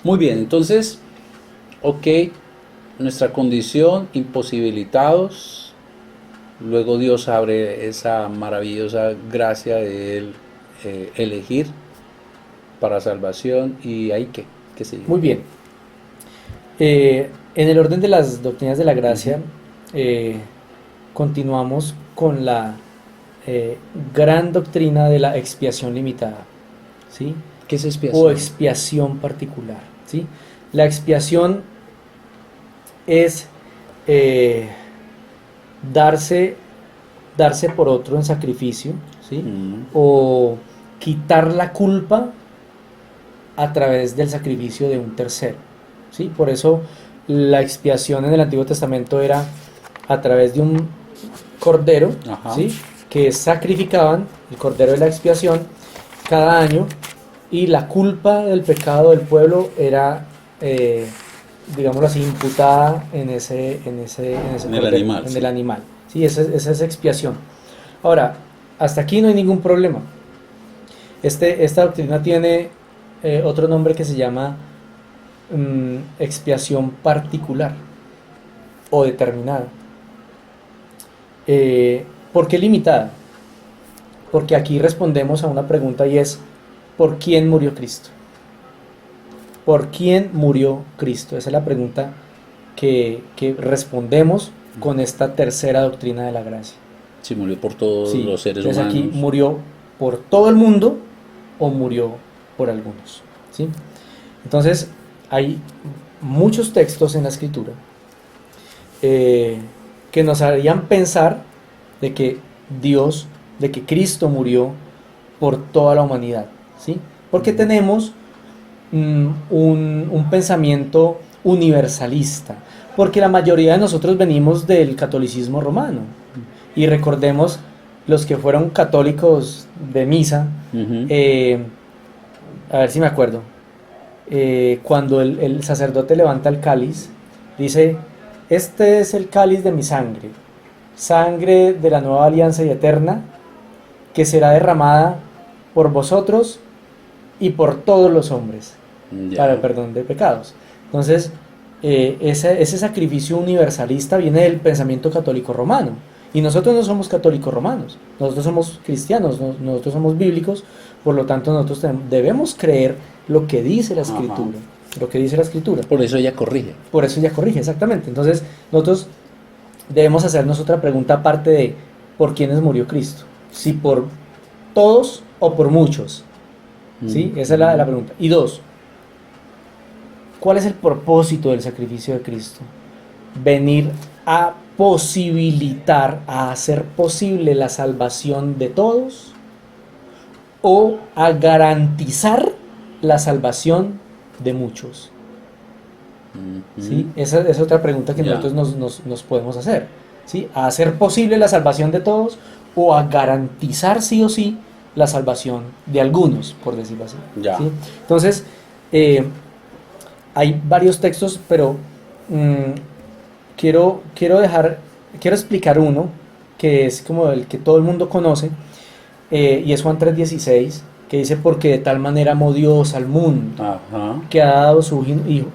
Muy bien, entonces, ok, nuestra condición, imposibilitados, luego Dios abre esa maravillosa gracia de Él elegir para salvación y ahí qué sigue. Muy bien. En el orden de las doctrinas de la Ujú. gracia, eh, continuamos con la eh, gran doctrina de la expiación limitada, ¿sí? ¿Qué es O expiación? expiación particular, ¿sí? La expiación es eh, darse, darse por otro en sacrificio, ¿sí? Mm, O quitar la culpa a través del sacrificio de un tercero, ¿sí? Por eso la expiación en el Antiguo Testamento era a través de un cordero, ajá. ¿sí? Que sacrificaban, el cordero de la expiación, cada año, y la culpa del pecado del pueblo era, eh, digámoslo así, imputada en ese En el cordero, animal, en el sí. animal. ¿Sí? Esa es expiación. Ahora, hasta aquí no hay ningún problema. Esta doctrina tiene otro nombre que se llama expiación particular o determinada. ¿Por qué limitada? Porque aquí respondemos a una pregunta y es, ¿por quién murió Cristo? ¿Por quién murió Cristo? Esa es la pregunta que respondemos con esta tercera doctrina de la gracia. Sí, murió por todos Sí, los seres entonces aquí humanos. murió por todo el mundo o murió por algunos. ¿Sí? Entonces hay muchos textos en la escritura eh, que nos harían pensar de que Dios, de que Cristo murió por toda la humanidad. ¿Sí? Porque Mm, tenemos un pensamiento universalista, porque la mayoría de nosotros venimos del catolicismo romano. Y recordemos los que fueron católicos de misa, ujú. eh, a ver si me acuerdo, cuando el sacerdote levanta el cáliz, dice, este es el cáliz de mi sangre, sangre de la nueva alianza y eterna, que será derramada por vosotros y por todos los hombres para el Ya. perdón de pecados. Entonces, ese sacrificio universalista viene del pensamiento católico romano. Y nosotros no somos católicos romanos, nosotros somos cristianos, nosotros somos bíblicos, por lo tanto nosotros debemos creer lo que dice la Ajá. escritura, lo que dice la escritura. Por eso ella corrige. Por eso ya corrige, exactamente. Entonces, nosotros debemos hacernos otra pregunta aparte de ¿por quiénes murió Cristo? Si por todos o por muchos. ¿Sí? Esa es la Ujú. pregunta. Y dos, ¿cuál es el propósito del sacrificio de Cristo? Venir a posibilitar, a hacer posible la salvación de todos o a garantizar la salvación de muchos. Ujú. ¿Sí? Esa es otra pregunta que Ya. nosotros nos podemos hacer. ¿Sí? A hacer posible la salvación de todos o a garantizar sí o sí la salvación de algunos, por decirlo así. Ya. ¿Sí? Entonces, eh, hay varios textos, pero mmm, quiero explicar uno que es como el que todo el mundo conoce, y es Juan 3:16, que dice, porque de tal manera amó Dios al mundo, Ajá. que ha dado su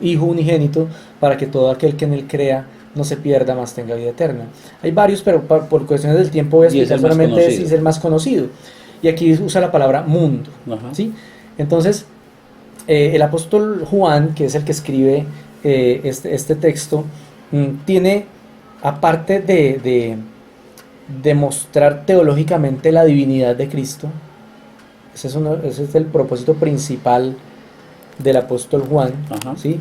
Hijo unigénito, para que todo aquel que en él crea no se pierda, más tenga vida eterna. Hay varios, pero por cuestiones del tiempo voy a Y es explicar el más solamente si conocido. es el más conocido. Y aquí usa la palabra mundo. Ajá. ¿Sí? Entonces, el apóstol Juan, que es el que escribe este texto, tiene, aparte de mostrar teológicamente la divinidad de Cristo, ese es el propósito principal del apóstol Juan, Ajá. ¿sí?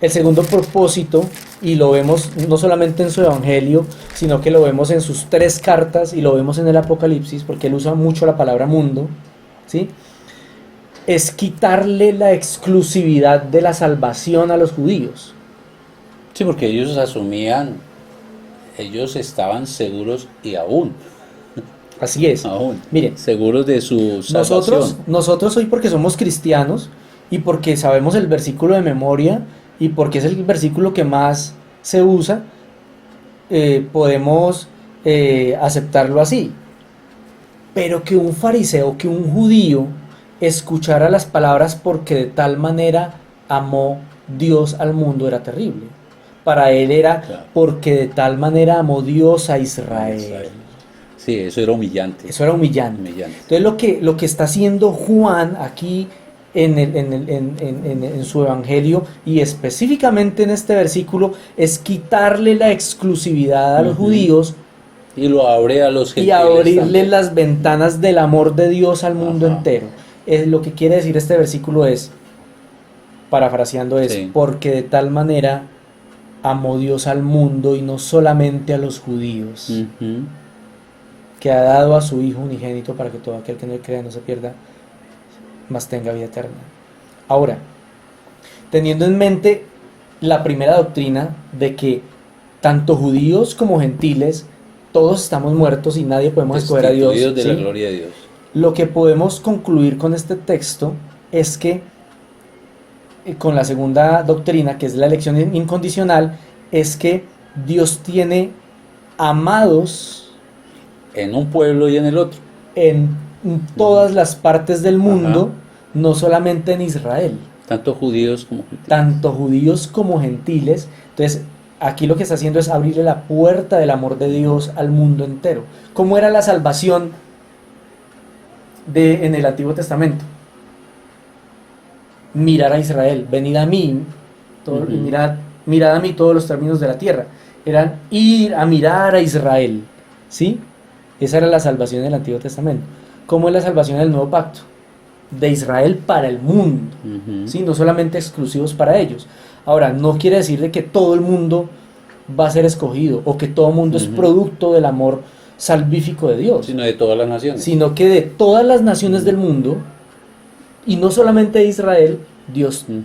El segundo propósito, y lo vemos no solamente en su evangelio, sino que lo vemos en sus tres cartas y lo vemos en el Apocalipsis, porque él usa mucho la palabra mundo, ¿sí? Es quitarle la exclusividad de la salvación a los judíos. Sí, porque ellos asumían, ellos estaban seguros y aún, Así es. aún, Miren, seguros de su salvación. nosotros hoy porque somos cristianos y porque sabemos el versículo de memoria y porque es el versículo que más se usa, podemos aceptarlo así. Pero que un fariseo, que un judío escuchara las palabras porque de tal manera amó Dios al mundo era terrible. Para él era Claro. porque de tal manera amó Dios a Israel. Sí, eso era humillante. Eso era humillante. Humillante. Entonces lo que está haciendo Juan aquí en su evangelio y específicamente en este versículo es quitarle la exclusividad a los Ujú. judíos Y lo abre a los y gentiles abrirle también. las ventanas del amor de Dios al mundo Ajá. entero. Lo que quiere decir este versículo es, parafraseando es, Sí. porque de tal manera amó Dios al mundo y no solamente a los judíos, Ujú. que ha dado a su Hijo unigénito para que todo aquel que en él crea no se pierda, mas tenga vida eterna. Ahora, teniendo en mente la primera doctrina de que tanto judíos como gentiles, todos estamos muertos y nadie podemos escoger a Dios, Destituidos de la ¿sí? gloria de Dios. Lo que podemos concluir con este texto es que con la segunda doctrina, que es la elección incondicional, es que Dios tiene amados En un pueblo y en el otro. en todas las partes del mundo, Ajá. no solamente en Israel, Tanto judíos como gentiles. tanto judíos como gentiles. Entonces, aquí lo que está haciendo es abrirle la puerta del amor de Dios al mundo entero. ¿Cómo era la salvación en el Antiguo Testamento? Mirar a Israel, venid a mí, Ujú. mirad a mí todos los términos de la tierra. Eran ir a mirar a Israel, ¿sí? Esa era la salvación del Antiguo Testamento. ¿Cómo es la salvación del Nuevo Pacto? De Israel para el mundo, Ujú. ¿sí? No solamente exclusivos para ellos. Ahora, no quiere decir de que todo el mundo va a ser escogido o que todo el mundo es Ujú. producto del amor salvífico de Dios, Sino de todas las naciones. sino que de todas las naciones Ujú. del mundo, y no solamente de Israel, Dios Ujú.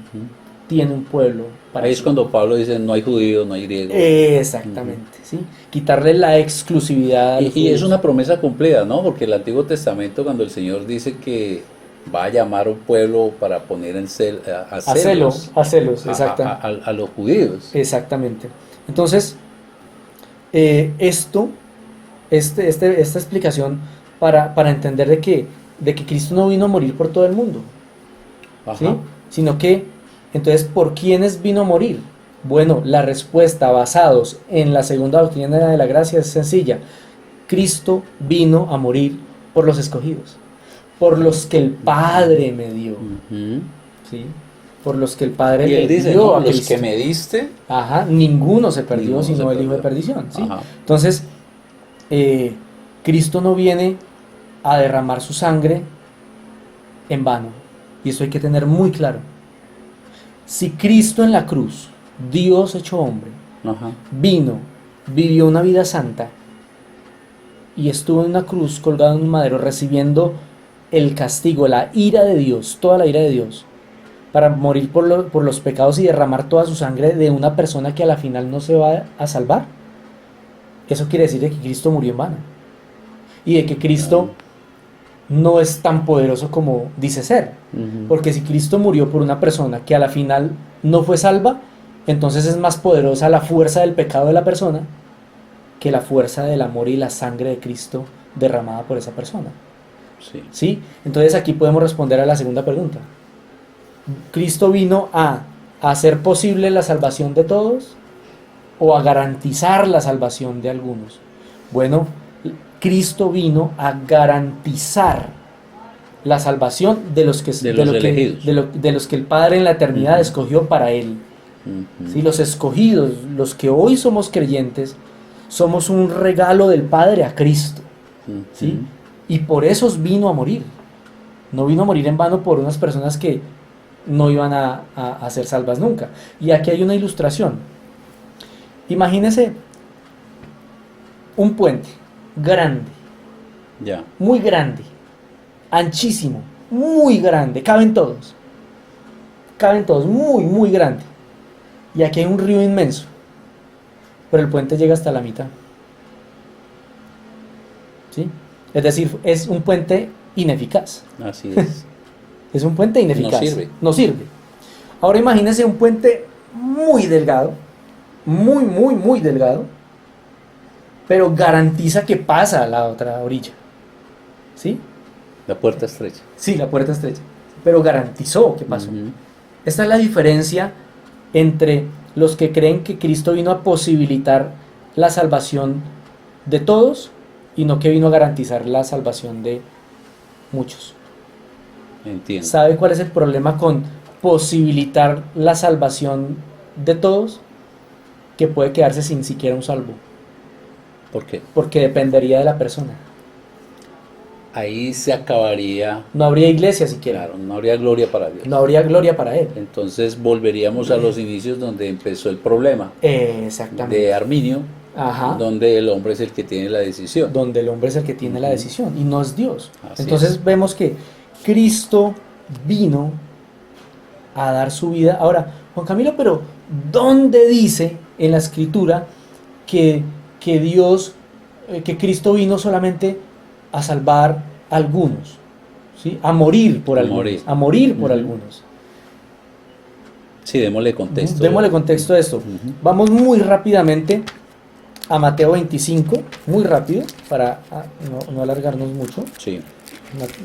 tiene un pueblo para Ahí es sí. cuando Pablo dice, no hay judío, no hay griego. Exactamente, ¿sí? Quitarle la exclusividad a los Y es judíos. una promesa cumplida, ¿no? Porque el Antiguo Testamento, cuando el Señor dice que va a llamar a un pueblo para poner a celos A celos, exactamente. a los judíos. Exactamente. Entonces, esta explicación para entender de que Cristo no vino a morir por todo el mundo, ¿sí? Ajá. Sino que, entonces, ¿por quiénes vino a morir? Bueno, la respuesta basados en la segunda doctrina de la gracia es sencilla. Cristo vino a morir por los escogidos, por los que el Padre me dio, Ujú. ¿sí? Por los que el Padre Y él le dice, dio no, a los Cristo. que me diste, Ajá, ninguno se perdió, Ninguno sino se el hijo de perdió. perdición, ¿sí? Ajá. Entonces, Cristo no viene a derramar su sangre en vano. Y eso hay que tener muy claro. Si Cristo en la cruz, Dios hecho hombre, ajá, vino, vivió una vida santa y estuvo en una cruz colgado en un madero recibiendo el castigo, la ira de Dios, toda la ira de Dios, para morir por los pecados y derramar toda su sangre de una persona que a la final no se va a salvar, eso quiere decir de que Cristo murió en vano y de que Cristo no es tan poderoso como dice ser. ujú. Porque si Cristo murió por una persona que a la final no fue salva, entonces es más poderosa la fuerza del pecado de la persona que la fuerza del amor y la sangre de Cristo derramada por esa persona. Sí. ¿Sí? Entonces aquí podemos responder a la segunda pregunta. ¿Cristo vino a hacer posible la salvación de todos o a garantizar la salvación de algunos? Bueno, Cristo vino a garantizar la salvación de los que, De los elegidos. de los que el Padre en la eternidad Ujú. escogió para Él. Ujú. ¿Sí? Los escogidos, los que hoy somos creyentes, somos un regalo del Padre a Cristo. Ujú. ¿Sí? Y por eso vino a morir. No vino a morir en vano por unas personas que no iban a ser salvas nunca. Y aquí hay una ilustración. Imagínese un puente grande, Ya. muy grande, anchísimo, muy grande, caben todos, muy, muy grande. Y aquí hay un río inmenso, pero el puente llega hasta la mitad. ¿Sí? Es decir, es un puente ineficaz. Así es. Es un puente ineficaz. No sirve. No sirve. Ahora imagínense un puente muy delgado, muy, muy, muy delgado, pero garantiza que pasa a la otra orilla. ¿Sí? La puerta estrecha. Sí, la puerta estrecha. Pero garantizó que pasó. Ujú. Esta es la diferencia entre los que creen que Cristo vino a posibilitar la salvación de todos y no que vino a garantizar la salvación de muchos. Entiendo. ¿Sabe cuál es el problema con posibilitar la salvación de todos? Que puede quedarse sin siquiera un salvo, ¿Por qué? porque dependería de la persona. Ahí se acabaría, No habría iglesia siquiera, claro, no habría gloria para Dios. no habría gloria para él. Entonces volveríamos a los inicios donde empezó el problema Exactamente. de Arminio, Ajá. donde el hombre es el que tiene la decisión. Donde el hombre es el que tiene la Ujú. decisión y no es Dios. Así Entonces es. vemos que Cristo vino a dar su vida. Ahora, Juan Camilo, pero ¿dónde dice en la escritura que Dios, que Cristo vino solamente a salvar a algunos? ¿Sí? A morir por A algunos. morir. A morir por Ujú. algunos. Sí, démosle contexto. Démosle contexto a esto. Ujú. Vamos muy rápidamente a Mateo 25, muy rápido, para no alargarnos mucho. Sí.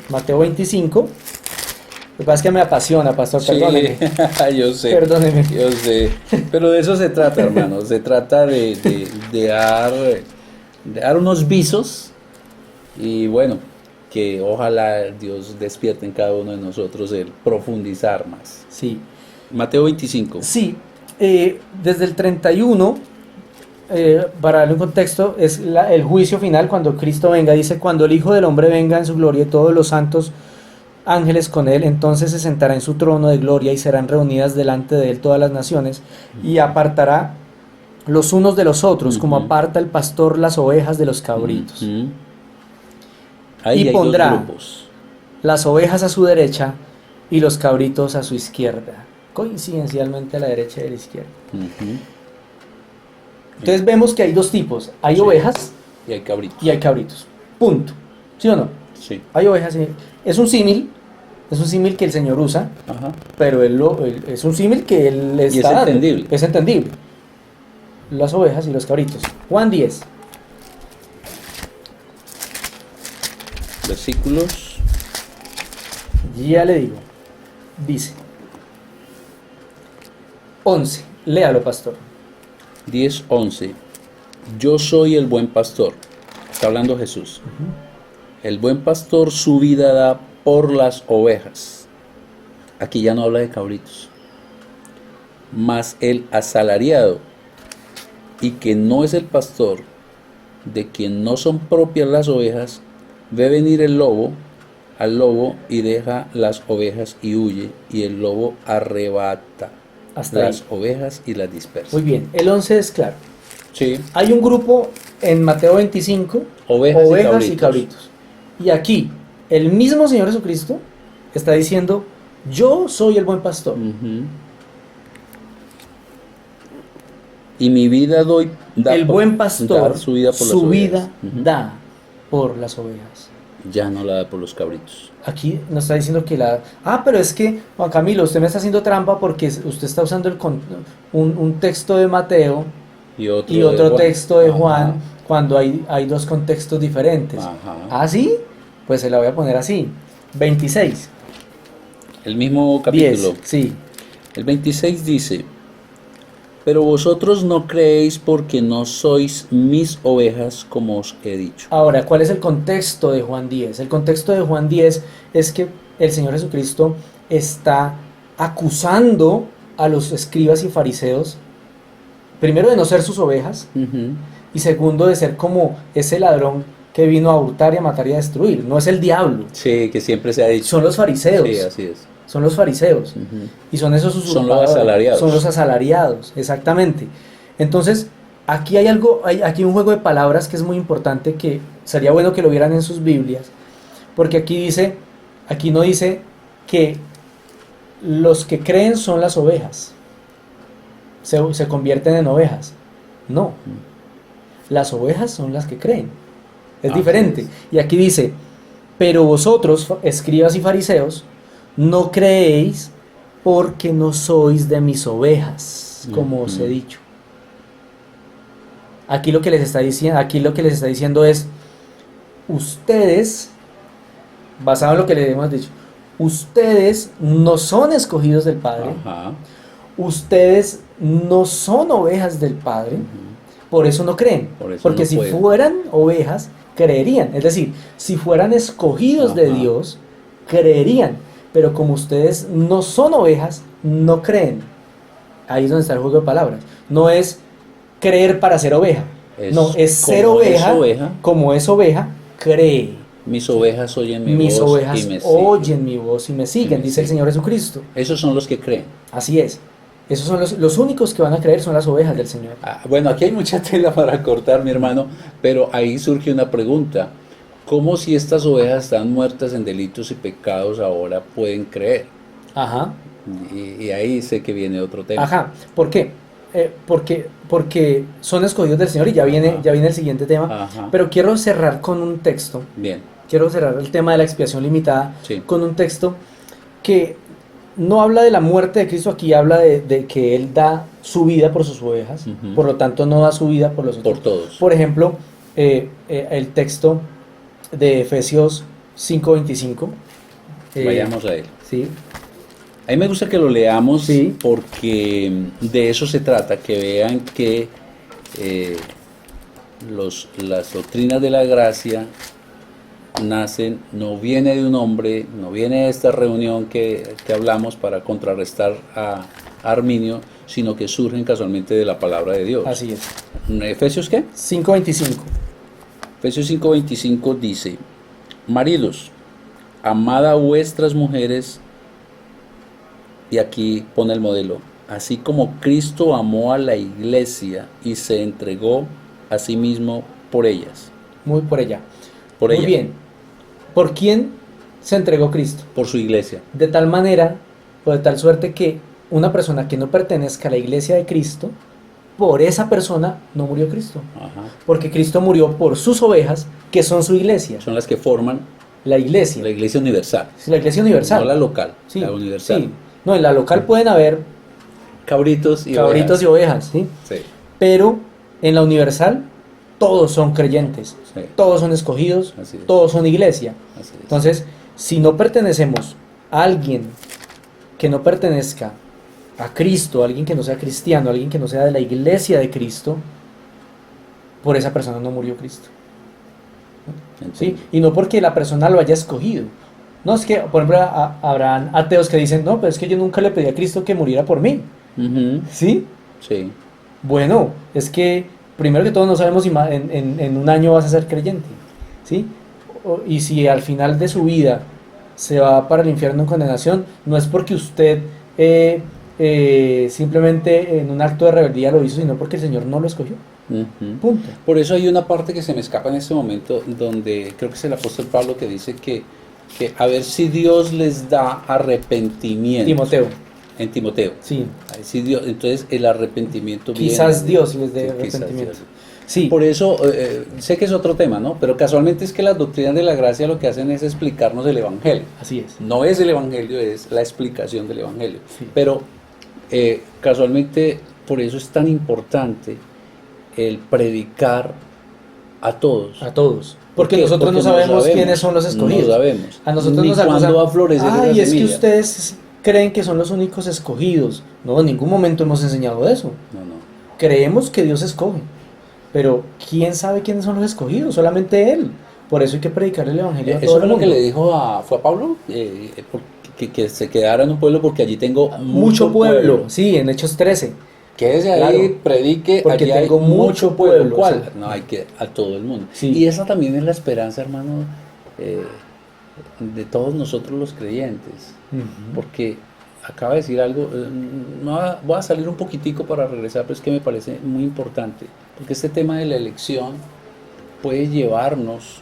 Mateo 25. Lo que pasa es que me apasiona, pastor, Sí, perdóneme. yo sé. Perdóneme. Yo sé. Pero de eso se trata, hermano. Se trata de dar unos visos y bueno, que ojalá Dios despierte en cada uno de nosotros el profundizar más. Sí, Mateo 25. sí. Desde el 31, para darle un contexto, es el juicio final cuando Cristo venga. Dice, cuando el Hijo del Hombre venga en su gloria y todos los santos ángeles con él, entonces se sentará en su trono de gloria y serán reunidas delante de él todas las naciones y apartará los unos de los otros, como Ujú. aparta el pastor las ovejas de los cabritos. Ujú. Ahí Y hay pondrá dos grupos. Las ovejas a su derecha y los cabritos a su izquierda, coincidencialmente a la derecha y a la izquierda. Ujú. Entonces vemos que hay dos tipos, hay Sí. ovejas Y hay cabritos. y hay cabritos, punto. ¿Sí o no? Sí. Hay ovejas y... es un símil que el Señor usa, Ajá. pero es un símil que él Y es está dando. entendible. Es entendible. Las ovejas y los cabritos. Juan 10. Versículos. Ya le digo. Dice 11. Léalo, pastor. 10, 11. Yo soy el buen pastor. Está hablando Jesús. El buen pastor su vida da por las ovejas. Aquí ya no habla de cabritos. Mas el asalariado, y que no es el pastor, de quien no son propias las ovejas, ve venir el lobo al lobo y deja las ovejas y huye, y el lobo arrebata Hasta las ahí. ovejas y las dispersa. Muy bien. El 11 es claro. Sí, Hay un grupo en Mateo 25, ovejas, ovejas y cabritos. Y aquí, el mismo Señor Jesucristo está diciendo, yo soy el buen pastor. Ujú. Y mi vida da El buen pastor da su vida por las su ovejas. vida Ujú. da por las ovejas. Ya no la da por los cabritos. Aquí nos está diciendo que la... Ah, pero es que, Juan Camilo, usted me está haciendo trampa porque usted está usando un texto de Mateo Y otro, y otro de Juan. texto de Ajá. Juan cuando hay dos contextos diferentes. Ajá. ¿Ah, sí? Pues se la voy a poner así. 26. El mismo 10. capítulo. Sí. El 26 dice: pero vosotros no creéis porque no sois mis ovejas, como os he dicho. Ahora, ¿cuál es el contexto de Juan 10? El contexto de Juan 10 es que el Señor Jesucristo está acusando a los escribas y fariseos, primero de no ser sus ovejas, Ujú. y segundo de ser como ese ladrón que vino a hurtar y a matar y a destruir. No es el diablo, Sí, que siempre se ha dicho. son los fariseos. Sí, así es. Son los fariseos. Ujú. Y son esos Son los usurpadores. asalariados. Son los asalariados, exactamente. Entonces, aquí hay algo, hay aquí un juego de palabras que es muy importante, que sería bueno que lo vieran en sus Biblias, porque aquí no dice que los que creen son las ovejas, se convierten en ovejas. No, las ovejas son las que creen. Es Así diferente. es. Y aquí dice, pero vosotros, escribas y fariseos, no creéis porque no sois de mis ovejas, como os he Ujú. dicho. Aquí lo que les está diciendo es, ustedes, basado en lo que les hemos dicho, ustedes no son escogidos del Padre, Ajá. ustedes no son ovejas del Padre, por eso no creen. Por eso Porque no si pueden. fueran ovejas, creerían. Es decir, si fueran escogidos de Ajá. Dios, creerían. Pero como ustedes no son ovejas, no creen. Ahí es donde está el juego de palabras. No es creer para ser oveja. No, es ser como es oveja. oveja, Como es oveja, cree. mis ovejas oyen mi Mis voz ovejas y me siguen. oyen mi voz y me siguen, me dice el siguen. Señor Jesucristo. Esos son los que creen. Así es. Esos son los únicos que van a creer, son las ovejas del Señor. Bueno, aquí hay mucha tela para cortar, mi hermano, pero ahí surge una pregunta. ¿Cómo si estas ovejas están muertas en delitos y pecados ahora pueden creer? Ajá. Y ahí sé que viene otro tema. Ajá. ¿Por qué? Porque son escogidos del Señor y ya viene el siguiente tema. Ajá. Pero quiero cerrar con un texto. Bien, Quiero cerrar el tema de la expiación limitada sí. con un texto que no habla de la muerte de Cristo, aquí habla de que Él da su vida por sus ovejas, Ujú. por lo tanto no da su vida por los otros. Por todos. Por ejemplo, el texto de Efesios 5:25. Vayamos a él. Sí, A mí me gusta que lo leamos Sí. porque de eso se trata, que vean que las doctrinas de la gracia nacen, no viene de un hombre, no viene de esta reunión que hablamos para contrarrestar a Arminio, sino que surgen casualmente de la palabra de Dios. así es. ¿Efesios qué? 5:25. Efesios 5:25 dice: maridos, amad a vuestras mujeres, y aquí pone el modelo, así como Cristo amó a la iglesia y se entregó a sí mismo por ellas. Muy por ella. Por Muy ella, bien. ¿Por quién se entregó Cristo? por su iglesia. De tal manera o de tal suerte que una persona que no pertenezca a la iglesia de Cristo, por esa persona no murió Cristo. Ajá. Porque Cristo murió por sus ovejas, que son su iglesia. Son las que forman La iglesia. la iglesia universal, Sí, la iglesia universal. no la local, Sí, la universal. sí. No, en la local pueden haber Cabritos y cabritos y ovejas, ¿sí? Sí, Pero en la universal todos son creyentes, sí, todos son escogidos, Así es. todos son iglesia. así es. Entonces, si no pertenecemos a alguien que no pertenezca a Cristo, alguien que no sea cristiano, alguien que no sea de la iglesia de Cristo, por esa persona no murió Cristo. ¿Sí? Entiendo. Y no porque la persona lo haya escogido. No, es que, por ejemplo, habrán ateos que dicen, no, pero es que yo nunca le pedí a Cristo que muriera por mí. Ujú, ¿Sí? sí, Bueno, es que primero que todo no sabemos si en un año vas a ser creyente. ¿Sí? Y si al final de su vida se va para el infierno en condenación, no es porque usted simplemente en un acto de rebeldía lo hizo, sino porque el Señor no lo escogió. ujú. Punto. Por eso hay una parte que se me escapa en este momento, donde creo que es el apóstol Pablo que dice que a ver si Dios les da arrepentimiento. Timoteo, En Timoteo. sí. A ver si Dios, entonces el arrepentimiento Quizás viene. Dios les dé Sí, quizás arrepentimiento. Dios. Sí, Por eso, sé que es otro tema, ¿no? Pero casualmente es que las doctrinas de la gracia lo que hacen es explicarnos el Evangelio. así es. No es el Evangelio, es la explicación del Evangelio. Sí. Pero casualmente, por eso es tan importante el predicar a todos. A todos. Porque ¿Por qué? nosotros Porque no sabemos quiénes son los escogidos. No sabemos. A nosotros Ni nos cuándo acusan, va a florecer ay, esa es que semilla". ustedes creen que son los únicos escogidos. No, en ningún momento hemos enseñado eso. No, no. Creemos que Dios escoge, pero ¿quién sabe quiénes son los escogidos? Solamente Él. Por eso hay que predicarle el Evangelio a todo Eso el fue lo mundo. que le dijo ¿fue a Pablo? Que se quedara en un pueblo porque allí tengo Mucho pueblo. Sí, en Hechos 13. Quédese ahí, Claro. predique, Porque allí hay tengo mucho pueblo. ¿Cuál? Sí. No, hay que a todo el mundo. Sí. Y esa también es la esperanza, hermano, de todos nosotros los creyentes. Ujú. Porque acaba de decir algo, voy a salir un poquitico para regresar, pero es que me parece muy importante. Porque este tema de la elección puede llevarnos,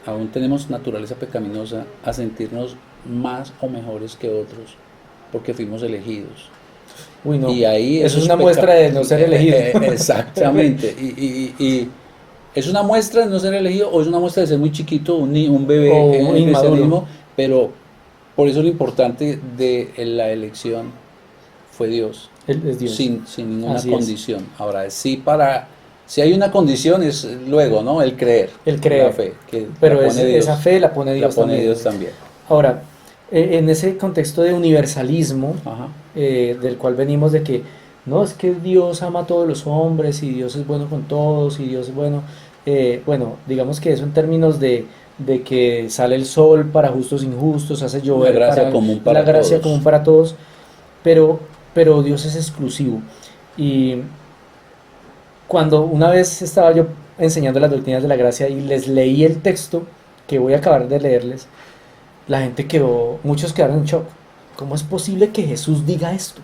aún tenemos naturaleza pecaminosa, a sentirnos más o mejores que otros, porque fuimos elegidos. Uy, no. Y ahí Eso es esos una muestra de no ser elegido. Exactamente. Y es una muestra de no ser elegido o es una muestra de ser muy chiquito, un bebé O en un el inmaduro. cristianismo, pero por eso lo importante de la elección fue Dios, Él es Dios. sin ninguna Así es. condición. Ahora, si hay una condición es luego, ¿no? El creer. El creer. La fe. Que Pero la pone Dios, esa fe la pone la Dios pone también. Dios también. Ahora, en ese contexto de universalismo, Ajá. del cual venimos de que no es que Dios ama a todos los hombres y Dios es bueno con todos y Dios es bueno, bueno, digamos que eso en términos de que sale el sol para justos e injustos, hace La llover gracia para común la para gracia todos. común para todos, pero, pero Dios es exclusivo. Y cuando una vez estaba yo enseñando las doctrinas de la gracia y les leí el texto que voy a acabar de leerles, la gente quedó, muchos quedaron en shock. ¿Cómo es posible que Jesús diga esto?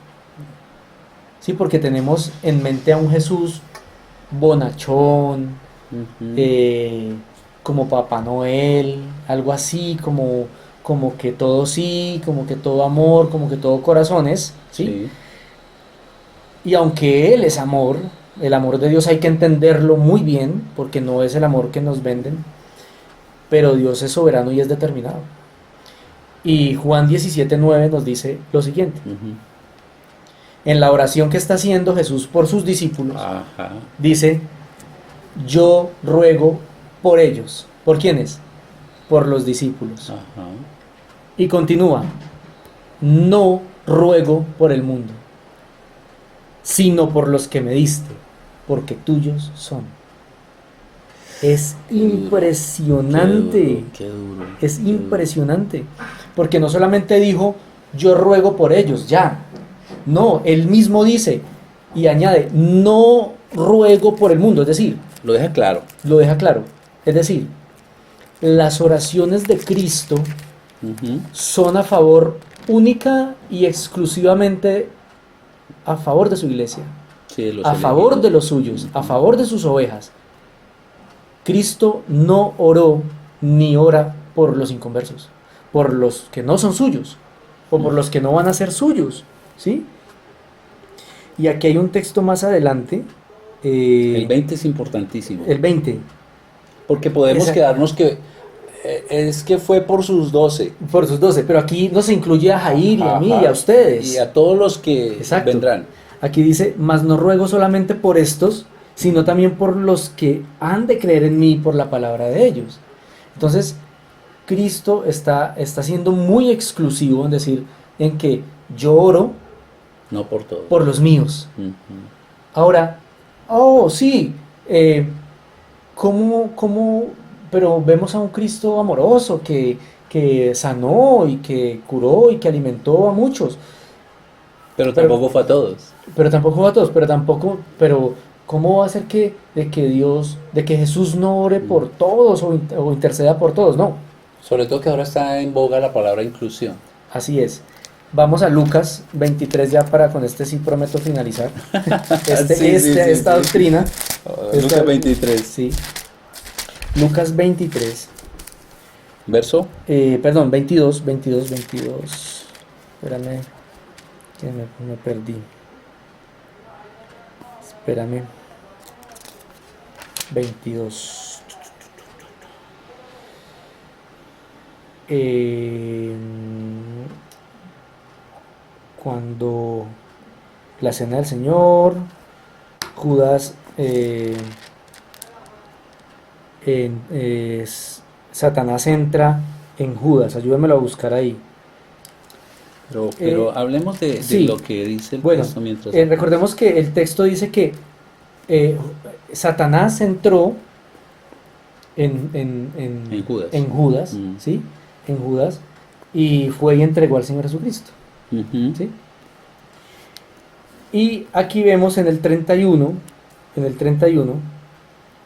Sí, porque tenemos en mente a un Jesús bonachón, Ujú. eh, como Papá Noel, algo así, como que todo sí, como que todo amor, como que todo corazones, ¿sí? Sí. Y aunque Él es amor, el amor de Dios hay que entenderlo muy bien, porque no es el amor que nos venden, pero Dios es soberano y es determinado. Y Juan 17:9 nos dice lo siguiente. Ujú. En la oración que está haciendo Jesús por sus discípulos, Ajá. dice, yo ruego por ellos. ¿Por quiénes? Por los discípulos. Ajá. Y continúa, no ruego por el mundo, sino por los que me diste, porque tuyos son. Es Qué duro, impresionante, Qué duro. es Qué duro. impresionante, porque no solamente dijo, yo ruego por ellos, ya, no, él mismo dice y añade, no ruego por el mundo, es decir, Lo deja claro. lo deja claro, es decir, las oraciones de Cristo Ujú. son a favor única y exclusivamente a favor de su iglesia, Sí, de los a favor elegidos. de los suyos, a favor de sus ovejas. Cristo no oró ni ora por los inconversos, por los que no son suyos o por los que no van a ser suyos, ¿sí? Y aquí hay un texto más adelante, El 20 es importantísimo. el 20, Porque podemos Esa- quedarnos que es que fue por sus 12. por sus 12, pero aquí no se incluye a Jair y a mí y Ajá. a ustedes. Y a todos los que Exacto. vendrán. Aquí dice, mas no ruego solamente por estos, sino también por los que han de creer en mí por la palabra de ellos. Entonces, Cristo está siendo muy exclusivo en decir en que yo oro No por todos. por los míos. Ujú. Ahora, oh, sí, ¿cómo? Pero vemos a un Cristo amoroso que sanó y que curó y que alimentó a muchos. Pero Pero- tampoco fue a todos. Pero tampoco a todos, pero ¿cómo va a ser de que Dios, de que Jesús no ore por todos o interceda por todos? No, Sobre todo que ahora está en boga la palabra inclusión. así es. Vamos a Lucas 23 ya para con este sí prometo finalizar. Sí, Esta sí. doctrina. Lucas 23. Sí. Lucas 23. Verso. Perdón, 22. Espérame, que me perdí. Espérame. 22. Cuando la cena del Señor, Judas, Satanás entra en Judas, ayúdamelo a buscar ahí. Pero hablemos de sí. lo que dice el Bueno, texto mientras. recordemos que el texto dice que Satanás entró En Judas. en Judas, Mm. ¿sí? En Judas, y fue y entregó al Señor Jesucristo, Ujú. ¿sí? Y aquí vemos en el 31,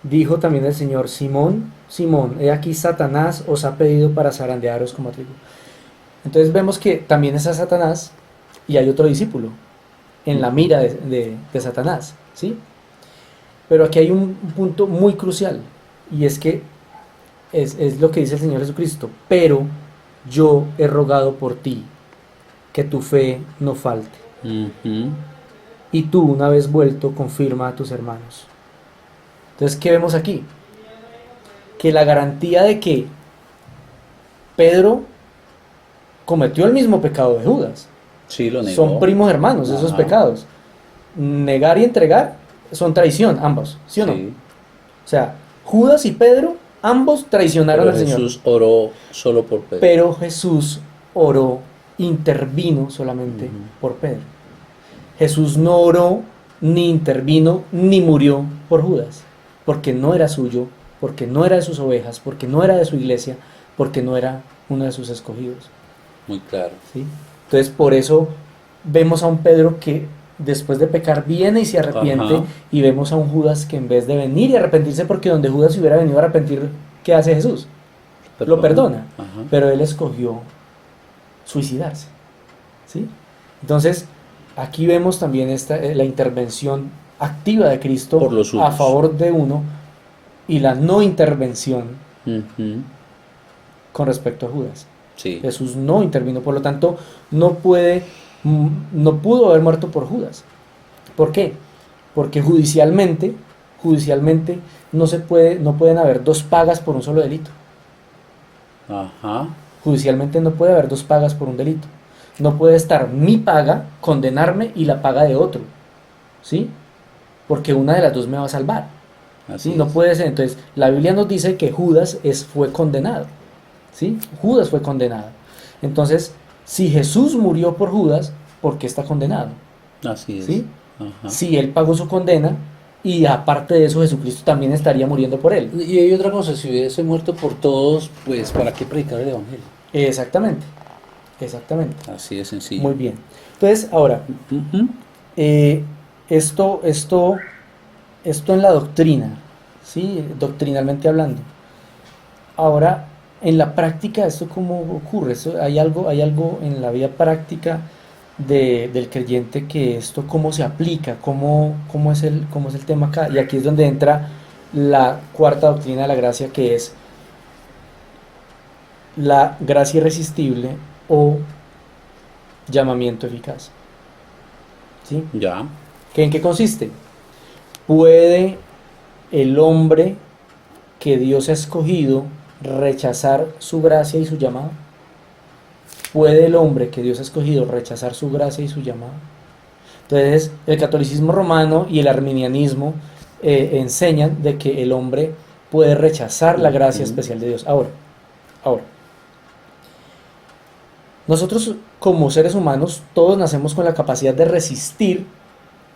dijo también el Señor, Simón, Simón, he aquí Satanás os ha pedido para zarandearos como a trigo. Entonces vemos que también es a Satanás y hay otro discípulo en la mira de Satanás, ¿sí? Pero aquí hay un punto muy crucial y es que es lo que dice el Señor Jesucristo, pero yo he rogado por ti, que tu fe no falte. Ujú. Y tú, una vez vuelto, confirma a tus hermanos. Entonces, ¿qué vemos aquí? Que la garantía de que Pedro cometió el mismo pecado de Judas. Sí, lo negó. Son primos hermanos esos Ajá. pecados. Negar y entregar son traición, ambos, ¿sí o no? Sí. O sea, Judas y Pedro, ambos traicionaron Pero al Señor. Jesús oró solo por Pedro. Pero Jesús oró, intervino solamente Ujú. por Pedro. Jesús no oró, ni intervino, ni murió por Judas, porque no era suyo, porque no era de sus ovejas, porque no era de su iglesia, porque no era uno de sus escogidos. Muy claro. ¿Sí? Entonces, por eso vemos a un Pedro que después de pecar viene y se arrepiente, Ajá. y vemos a un Judas que en vez de venir y arrepentirse, porque donde Judas se hubiera venido a arrepentir, ¿qué hace Jesús? Lo perdona, Ajá. pero él escogió suicidarse. ¿Sí? Entonces, aquí vemos también la intervención activa de Cristo Por los suyos. a favor de uno, y la no intervención Ujú. con respecto a Judas. Sí. Jesús no intervino, por lo tanto, no pudo haber muerto por Judas. ¿Por qué? Porque judicialmente no pueden haber dos pagas por un solo delito. Ajá. Judicialmente no puede haber dos pagas por un delito. No puede estar mi paga, condenarme, y la paga de otro. ¿Sí? Porque una de las dos me va a salvar. Así ¿Sí? No es. puede ser. Entonces, la Biblia nos dice que Judas fue condenado. ¿Sí? Judas fue condenado. Entonces, si Jesús murió por Judas, ¿por qué está condenado? Así es. ¿Sí? Ajá. Si él pagó su condena, y aparte de eso, Jesucristo también estaría muriendo por él. Y hay otra cosa, si hubiese muerto por todos, pues ¿para qué predicar el evangelio? Exactamente. Exactamente. Así de sencillo. Muy bien. Entonces, ahora, Ujú. esto en la doctrina, ¿sí? Doctrinalmente hablando. Ahora, en la práctica, ¿esto cómo ocurre? ¿Hay algo en la vida práctica del creyente, que esto cómo se aplica? ¿Cómo es el tema acá? Y aquí es donde entra la cuarta doctrina de la gracia, que es la gracia irresistible o llamamiento eficaz. ¿Sí? Ya. ¿En qué consiste? ¿Puede el hombre que Dios ha escogido rechazar su gracia y su llamado? ¿Puede el hombre que Dios ha escogido rechazar su gracia y su llamado? Entonces, el catolicismo romano y el arminianismo enseñan de que el hombre puede rechazar la gracia Ujú. especial de Dios. Ahora, nosotros como seres humanos, todos nacemos con la capacidad de resistir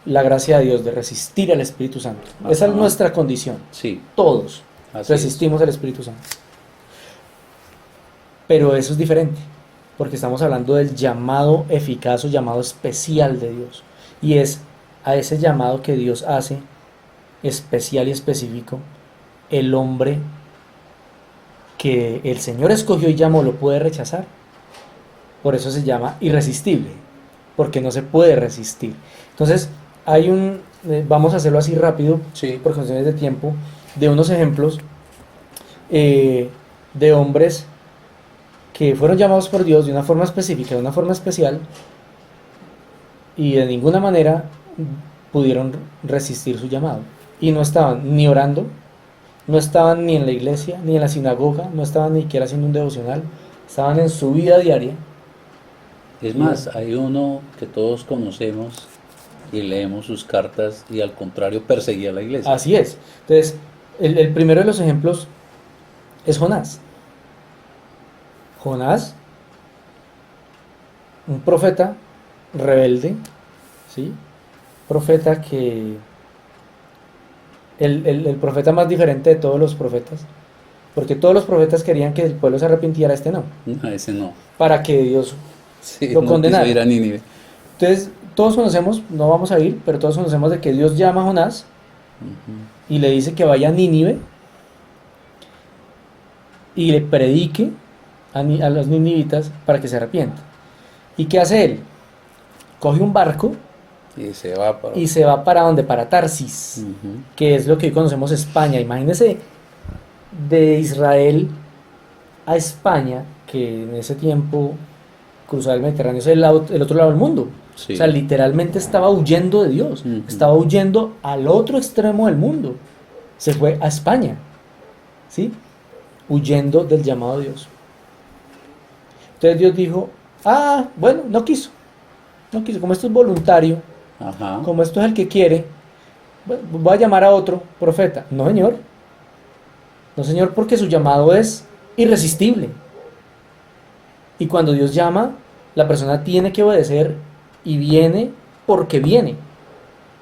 la gracia de Dios, de resistir al Espíritu Santo. Esa es Ajá. nuestra condición. Sí. Todos Así resistimos al Espíritu Santo. Pero eso es diferente, porque estamos hablando del llamado eficaz o llamado especial de Dios. Y es a ese llamado que Dios hace especial y específico, el hombre que el Señor escogió y llamó lo puede rechazar. Por eso se llama irresistible, porque no se puede resistir. Entonces, vamos a hacerlo así rápido, es. Sí. por cuestiones de tiempo, de unos ejemplos de hombres que fueron llamados por Dios de una forma específica, de una forma especial, y de ninguna manera pudieron resistir su llamado. Y no estaban ni orando, no estaban ni en la iglesia, ni en la sinagoga, no estaban ni siquiera haciendo un devocional, estaban en su vida diaria. Es más, hay uno que todos conocemos y leemos sus cartas y al contrario perseguía a la iglesia. Así es. Entonces, el primero de los ejemplos es Jonás. Jonás, un profeta rebelde, ¿sí? Profeta que... El profeta más diferente de todos los profetas, porque todos los profetas querían que el pueblo se arrepintiera, este no, No, ese no. para que Dios Sí, lo no condenara. quiso ir a Nínive. Entonces, todos conocemos, no vamos a ir, pero todos conocemos de que Dios llama a Jonás Ujú. y le dice que vaya a Nínive y le predique a los ninivitas para que se arrepientan. ¿Y qué hace él? Coge un barco Y se va para... y se va para ¿dónde? Para Tarsis, Ujú. que es lo que hoy conocemos España. Imagínense, de Israel a España, que en ese tiempo cruzar el Mediterráneo es el otro lado del mundo. Sí. O sea, literalmente estaba huyendo de Dios, Ujú. estaba huyendo al otro extremo del mundo. Se fue a España, ¿sí? Huyendo del llamado de Dios. Entonces Dios dijo, bueno, no quiso, como esto es voluntario, Ajá. como esto es el que quiere, bueno, voy a llamar a otro profeta. No, señor, porque su llamado es irresistible. Y cuando Dios llama, la persona tiene que obedecer y viene porque viene.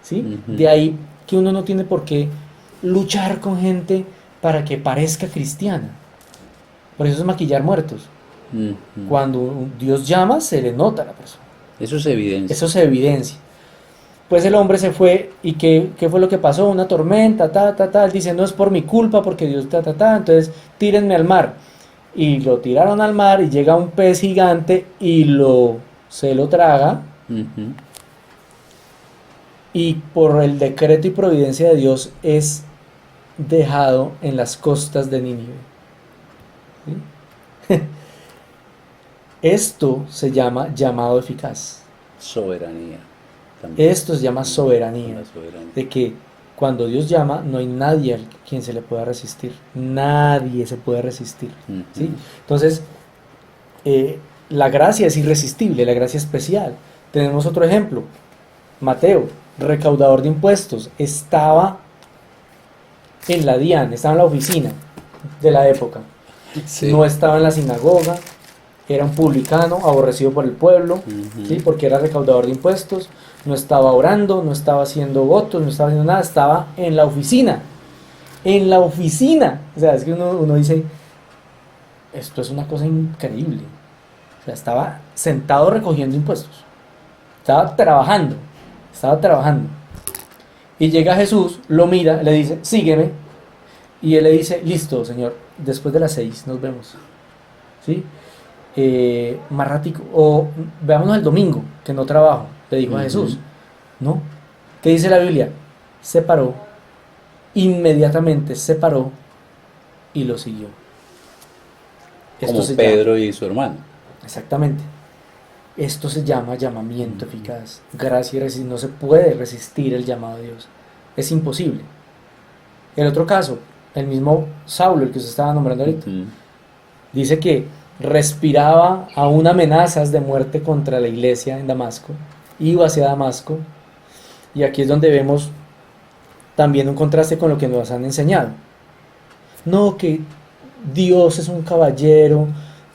¿Sí? Ujú. De ahí que uno no tiene por qué luchar con gente para que parezca cristiana. Por eso es maquillar muertos. Ujú. Cuando Dios llama, se le nota a la persona. Eso es evidencia. Eso se evidencia. Pues el hombre se fue y ¿qué fue lo que pasó? Una tormenta, él dice, no es por mi culpa porque Dios, entonces tírenme al mar. Y lo tiraron al mar y llega un pez gigante y se lo traga, Ujú. y por el decreto y providencia de Dios es dejado en las costas de Nínive. ¿Sí? Esto se llama llamado eficaz. Soberanía. También. Esto se llama soberanía. La soberanía. De que cuando Dios llama, no hay nadie a quien se le pueda resistir. Nadie se puede resistir. Ujú. ¿Sí? Entonces, la gracia es irresistible, la gracia especial. Tenemos otro ejemplo. Mateo, recaudador de impuestos, estaba en la DIAN, estaba en la oficina de la época. Sí. No estaba en la sinagoga, era un publicano aborrecido por el pueblo, Ujú. ¿sí? Porque era recaudador de impuestos, no estaba orando, no estaba haciendo votos, no estaba haciendo nada, estaba en la oficina. En la oficina. O sea, es que uno dice, esto es una cosa increíble. O sea, estaba sentado recogiendo impuestos. Estaba trabajando. Y llega Jesús, lo mira, le dice, sígueme. Y él le dice, listo, Señor, después de las 6 nos vemos. ¿Sí? Más ratico, o veámonos el domingo, que no trabajo, le dijo a Jesús. ¿No? ¿Qué dice la Biblia? Se paró, inmediatamente se paró y lo siguió. Como se Pedro y su hermano. Exactamente. Esto se llama llamamiento eficaz. Gracia y resistencia. No se puede resistir el llamado de Dios. Es imposible. El otro caso, el mismo Saulo, el que se estaba nombrando ahorita, Ujú. dice que respiraba aún amenazas de muerte contra la iglesia en Damasco. Iba hacia Damasco. Y aquí es donde vemos también un contraste con lo que nos han enseñado. No, que Dios es un caballero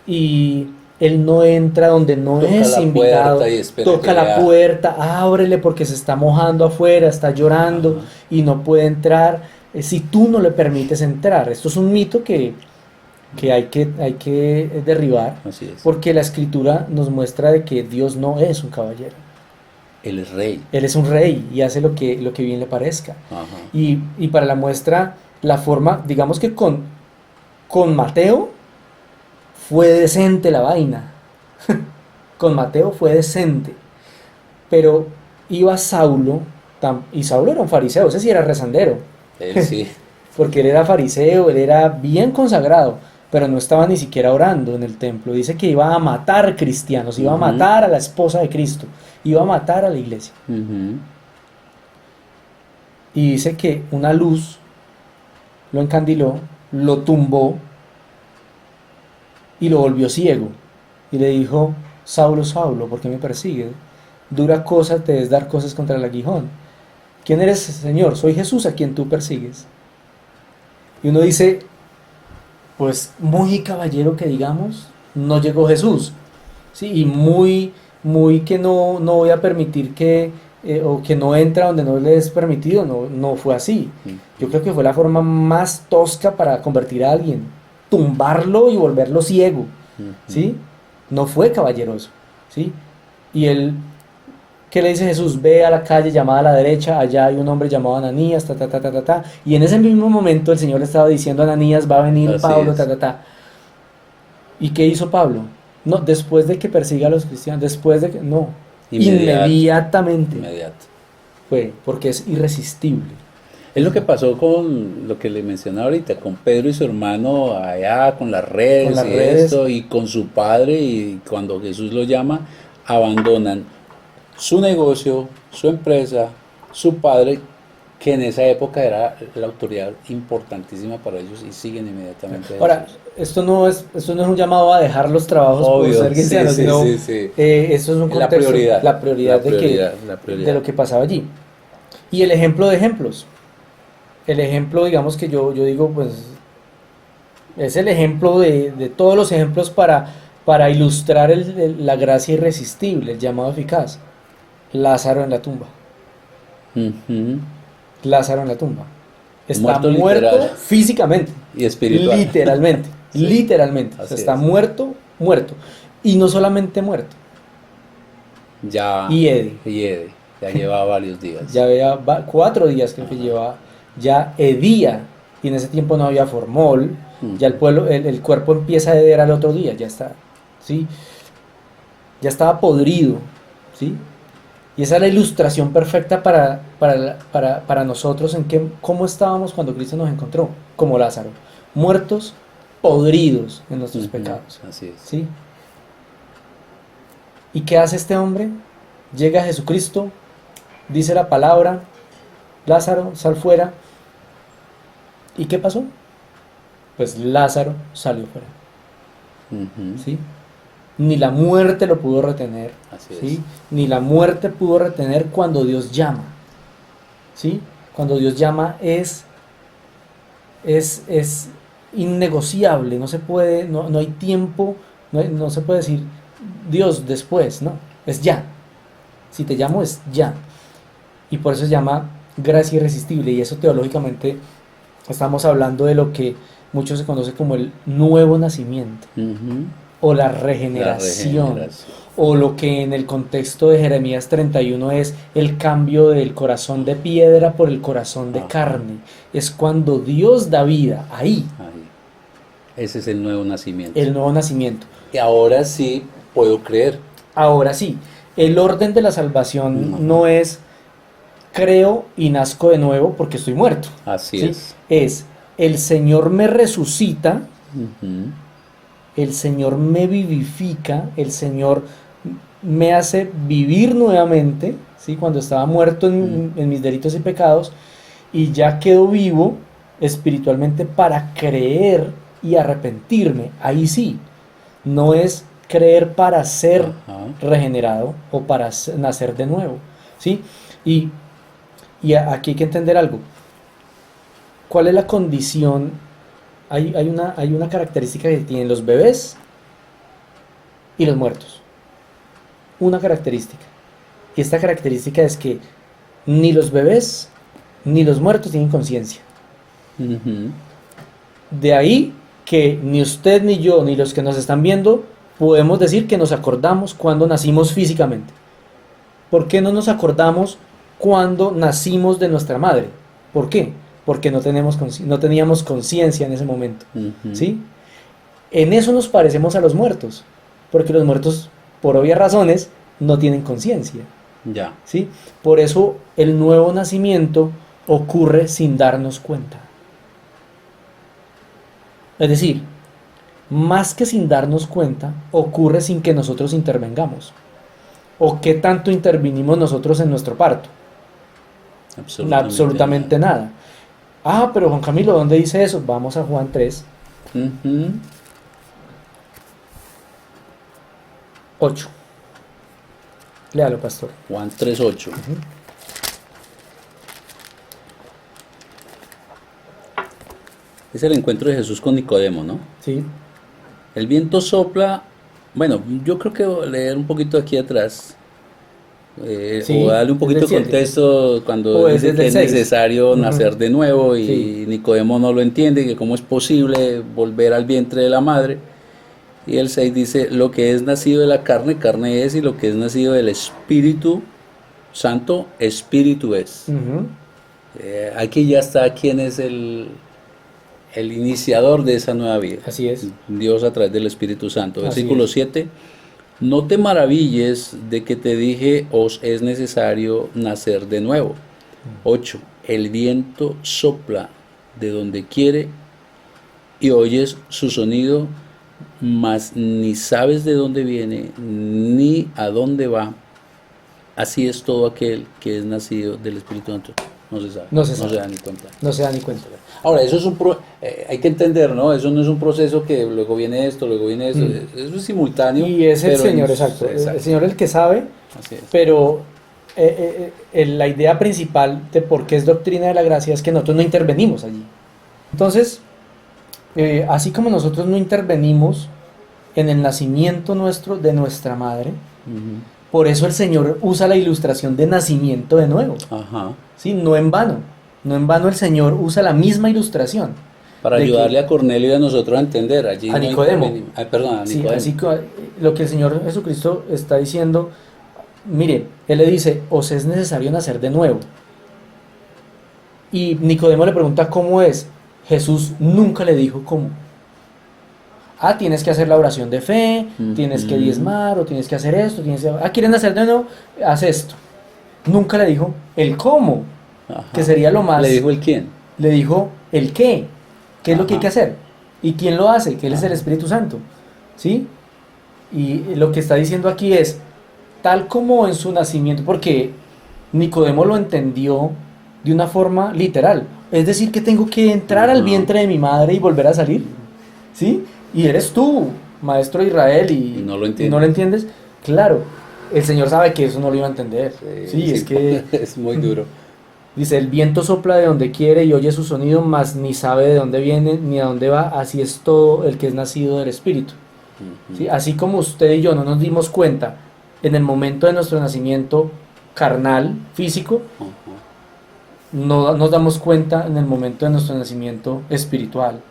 y Él no entra donde no Toca es la invitado. puerta y espera Toca que la vea. puerta, ábrele porque se está mojando afuera, está llorando. Ajá. Y no puede entrar si tú no le permites entrar. Esto es un mito que hay que derribar, Así es. porque la escritura nos muestra de que Dios no es un caballero. Él es rey. Él es un rey y hace lo que bien le parezca. Ajá. Y para la muestra, la forma, digamos que con Mateo fue decente la vaina. Con Mateo fue decente. Pero iba Saulo, y Saulo era un fariseo, ese sí era rezandero. Él sí. Porque él era fariseo, él era bien consagrado, pero no estaba ni siquiera orando en el templo. Dice que iba a matar cristianos, iba a Ujú. matar a la esposa de Cristo, iba a matar a la iglesia. Ujú. Y dice que una luz lo encandiló, lo tumbó y lo volvió ciego. Y le dijo, Saulo, Saulo, ¿por qué me persigues? Dura cosa te es dar cosas contra el aguijón. ¿Quién eres, Señor? Soy Jesús a quien tú persigues. Y uno dice, pues muy caballero que digamos, no llegó Jesús. ¿Sí? Y muy que no voy a permitir que, o que no entra donde no le es permitido, no fue así. Yo creo que fue la forma más tosca para convertir a alguien, tumbarlo y volverlo ciego. Ujú. ¿Sí? No fue caballeroso. ¿Sí? Y él, ¿qué le dice Jesús? Ve a la calle llamada a la derecha, allá hay un hombre llamado Ananías, y en ese mismo momento el Señor le estaba diciendo a Ananías, va a venir Así Pablo, es. ¿Y qué hizo Pablo? No, después de que persiga a los cristianos, después de que, no, inmediatamente Inmediato. fue, porque es irresistible. Es lo que pasó con lo que le mencionaba ahorita, con Pedro y su hermano allá, con las redes, Con las y redes. esto, y con su padre, y cuando Jesús los llama, abandonan su negocio, su empresa, su padre, que en esa época era la autoridad importantísima para ellos, y siguen inmediatamente a Ahora, Jesús. esto no es un llamado a dejar los trabajos Obvio, por ser cristiano, sí, sino sí, sí. esto es un La contexto, prioridad, la prioridad la prioridad. de lo que pasaba allí. Y el ejemplo de ejemplos. El ejemplo, digamos que yo digo, pues, es el ejemplo de todos los ejemplos para para ilustrar la gracia irresistible, el llamado eficaz. Lázaro en la tumba. Ujú. Lázaro en la tumba. Está Muerto muerto, literal. físicamente. Y espiritual. Literalmente. Sí. Literalmente. O sea, Así está es. muerto, muerto. Y no solamente muerto. Ya. Y Eddie. Ya lleva varios días. Ya había 4 días creo que Ajá. llevaba. Ya hedía. Y en ese tiempo no había formol. Ya el Ujú. pueblo, el cuerpo empieza a heder al otro día. Ya está. ¿Sí? Ya estaba podrido. ¿Sí? Y esa es la ilustración perfecta para nosotros en cómo estábamos cuando Cristo nos encontró, como Lázaro, muertos, podridos en nuestros Ujú. pecados. Así es. ¿Sí? ¿Y qué hace este hombre? Llega a Jesucristo, dice la palabra, Lázaro, sal fuera. ¿Y qué pasó? Pues Lázaro salió fuera. Ujú. ¿Sí? Ni la muerte lo pudo retener. Así es. ¿Sí? Ni la muerte pudo retener cuando Dios llama. ¿Sí? Cuando Dios llama es innegociable, no se puede, no hay tiempo, no se puede decir Dios después, no, es ya. Si te llamo es ya. Y por eso se llama gracia irresistible. Y eso teológicamente estamos hablando de lo que muchos se conoce como el nuevo nacimiento Ujú. o la La regeneración. regeneración. O lo que en el contexto de Jeremías 31 es el cambio del corazón de piedra por el corazón de Ajá. carne. Es cuando Dios da vida, ahí, Ahí. Ese es el nuevo nacimiento. el nuevo nacimiento. Y ahora sí puedo creer. Ahora sí, el orden de la salvación Ajá. no es creo y nazco de nuevo porque estoy muerto. Así ¿Sí? es. Es el Señor me resucita, Ujú. el Señor me vivifica, el Señor me hace vivir nuevamente, ¿sí? Cuando estaba muerto en mis delitos y pecados, y ya quedo vivo espiritualmente para creer y arrepentirme. Ahí sí, no es creer para ser Ajá. regenerado o para nacer de nuevo, ¿sí? Y, aquí hay que entender algo. ¿Cuál es la condición? Hay una característica que tienen los bebés y los muertos. Una característica. Y esta característica es que ni los bebés ni los muertos tienen conciencia. Ujú. De ahí que ni usted ni yo ni los que nos están viendo podemos decir que nos acordamos cuando nacimos físicamente. ¿Por qué no nos acordamos cuando nacimos de nuestra madre? ¿Por qué? Porque no teníamos conciencia en ese momento. Ujú. ¿Sí? En eso nos parecemos a los muertos, porque los muertos, por obvias razones, no tienen conciencia. Ya. ¿Sí? Por eso el nuevo nacimiento ocurre sin darnos cuenta. Es decir, más que sin darnos cuenta, ocurre sin que nosotros intervengamos. ¿O qué tanto intervinimos nosotros en nuestro parto? Absolutamente nada. Ah, pero Juan Camilo, ¿dónde dice eso? Vamos a Juan 3, Ujú. 8. Léalo, pastor. Juan 3:8. Es el encuentro de Jesús con Nicodemo, ¿no? Sí, El viento sopla. Bueno, yo creo que leer un poquito aquí atrás, Sí, o darle un poquito de desde el 7. contexto cuando O es dice desde que el es 6. necesario Ujú. nacer de nuevo y Sí. Nicodemo no lo entiende, que cómo es posible volver al vientre de la madre. Y el 6 dice, lo que es nacido de la carne, carne es, y lo que es nacido del Espíritu Santo, Espíritu es. Ujú. Aquí ya está quién es el iniciador de esa nueva vida. Así es. Dios a través del Espíritu Santo. Así Versículo es. 7. No te maravilles de que te dije, os es necesario nacer de nuevo. 8. El viento sopla de donde quiere y oyes su sonido, mas ni sabes de dónde viene ni a dónde va. Así es todo aquel que es nacido del Espíritu Santo. No se sabe. No se sabe. da ni cuenta. No se da ni cuenta. Ahora, eso es hay que entender, ¿no? Eso no es un proceso que luego viene esto, luego viene esto. Eso es simultáneo. Y es el pero Señor, exacto. El Señor el que sabe, Así es. pero la idea principal de por qué es doctrina de la gracia es que nosotros no intervenimos allí. Entonces, así como nosotros no intervenimos en el nacimiento nuestro de nuestra madre. Ujú. Por eso el Señor usa la ilustración de nacimiento de nuevo, Ajá. ¿sí? No en vano. No en vano el Señor usa la misma ilustración Para de que ayudarle a Cornelio y a nosotros a entender. Allí a no hay Nicodemo. inconveniente. Ay, perdón, a Sí, Nicodemo. así lo que el Señor Jesucristo está diciendo, mire, Él le dice, os es necesario nacer de nuevo. Y Nicodemo le pregunta cómo es. Jesús nunca le dijo cómo. Ah, tienes que hacer la oración de fe, tienes que Ujú. diezmar, o tienes que hacer esto, ¿quieren nacer de nuevo? Haz esto. Nunca le dijo el cómo, Ajá. que sería lo más. ¿Le dijo el quién? Le dijo el qué es lo que hay que Ajá. hacer, y quién lo hace, que Él es el Ajá. Espíritu Santo, ¿sí? Y lo que está diciendo aquí es, tal como en su nacimiento, porque Nicodemo lo entendió de una forma literal, es decir, que tengo que entrar al Ajá. vientre de mi madre y volver a salir, ¿sí? Y eres tú, maestro de Israel, Y no lo y entiende. no lo entiendes, claro, el Señor sabe que eso no lo iba a entender, sí, es que... es muy duro. Dice, el viento sopla de donde quiere y oye su sonido, mas ni sabe de dónde viene ni a dónde va, así es todo el que es nacido del Espíritu. Ujú. ¿Sí? Así como usted y yo no nos dimos cuenta en el momento de nuestro nacimiento carnal, físico, Ajá. no nos damos cuenta en el momento de nuestro nacimiento espiritual.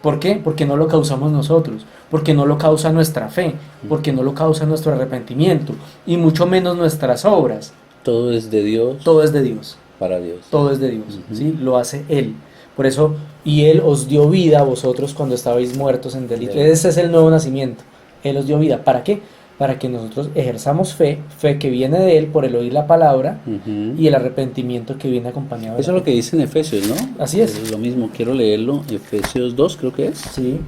¿Por qué? Porque no lo causamos nosotros, porque no lo causa nuestra fe, porque no lo causa nuestro arrepentimiento, y mucho menos nuestras obras. Todo es de Dios, Todo es de Dios. para Dios. Todo es de Dios, Ujú. ¿sí? Lo hace Él. Por eso, y Él os dio vida a vosotros cuando estabais muertos en delitos. Delitos. Ese es el nuevo nacimiento. Él os dio vida. ¿Para qué? Para que nosotros ejerzamos fe, fe que viene de Él por el oír la palabra Ujú. y el arrepentimiento que viene acompañado de Eso la es lo que fe. dice en Efesios, ¿no? Así es. Lo mismo, quiero leerlo. Efesios 2, creo que es. Sí.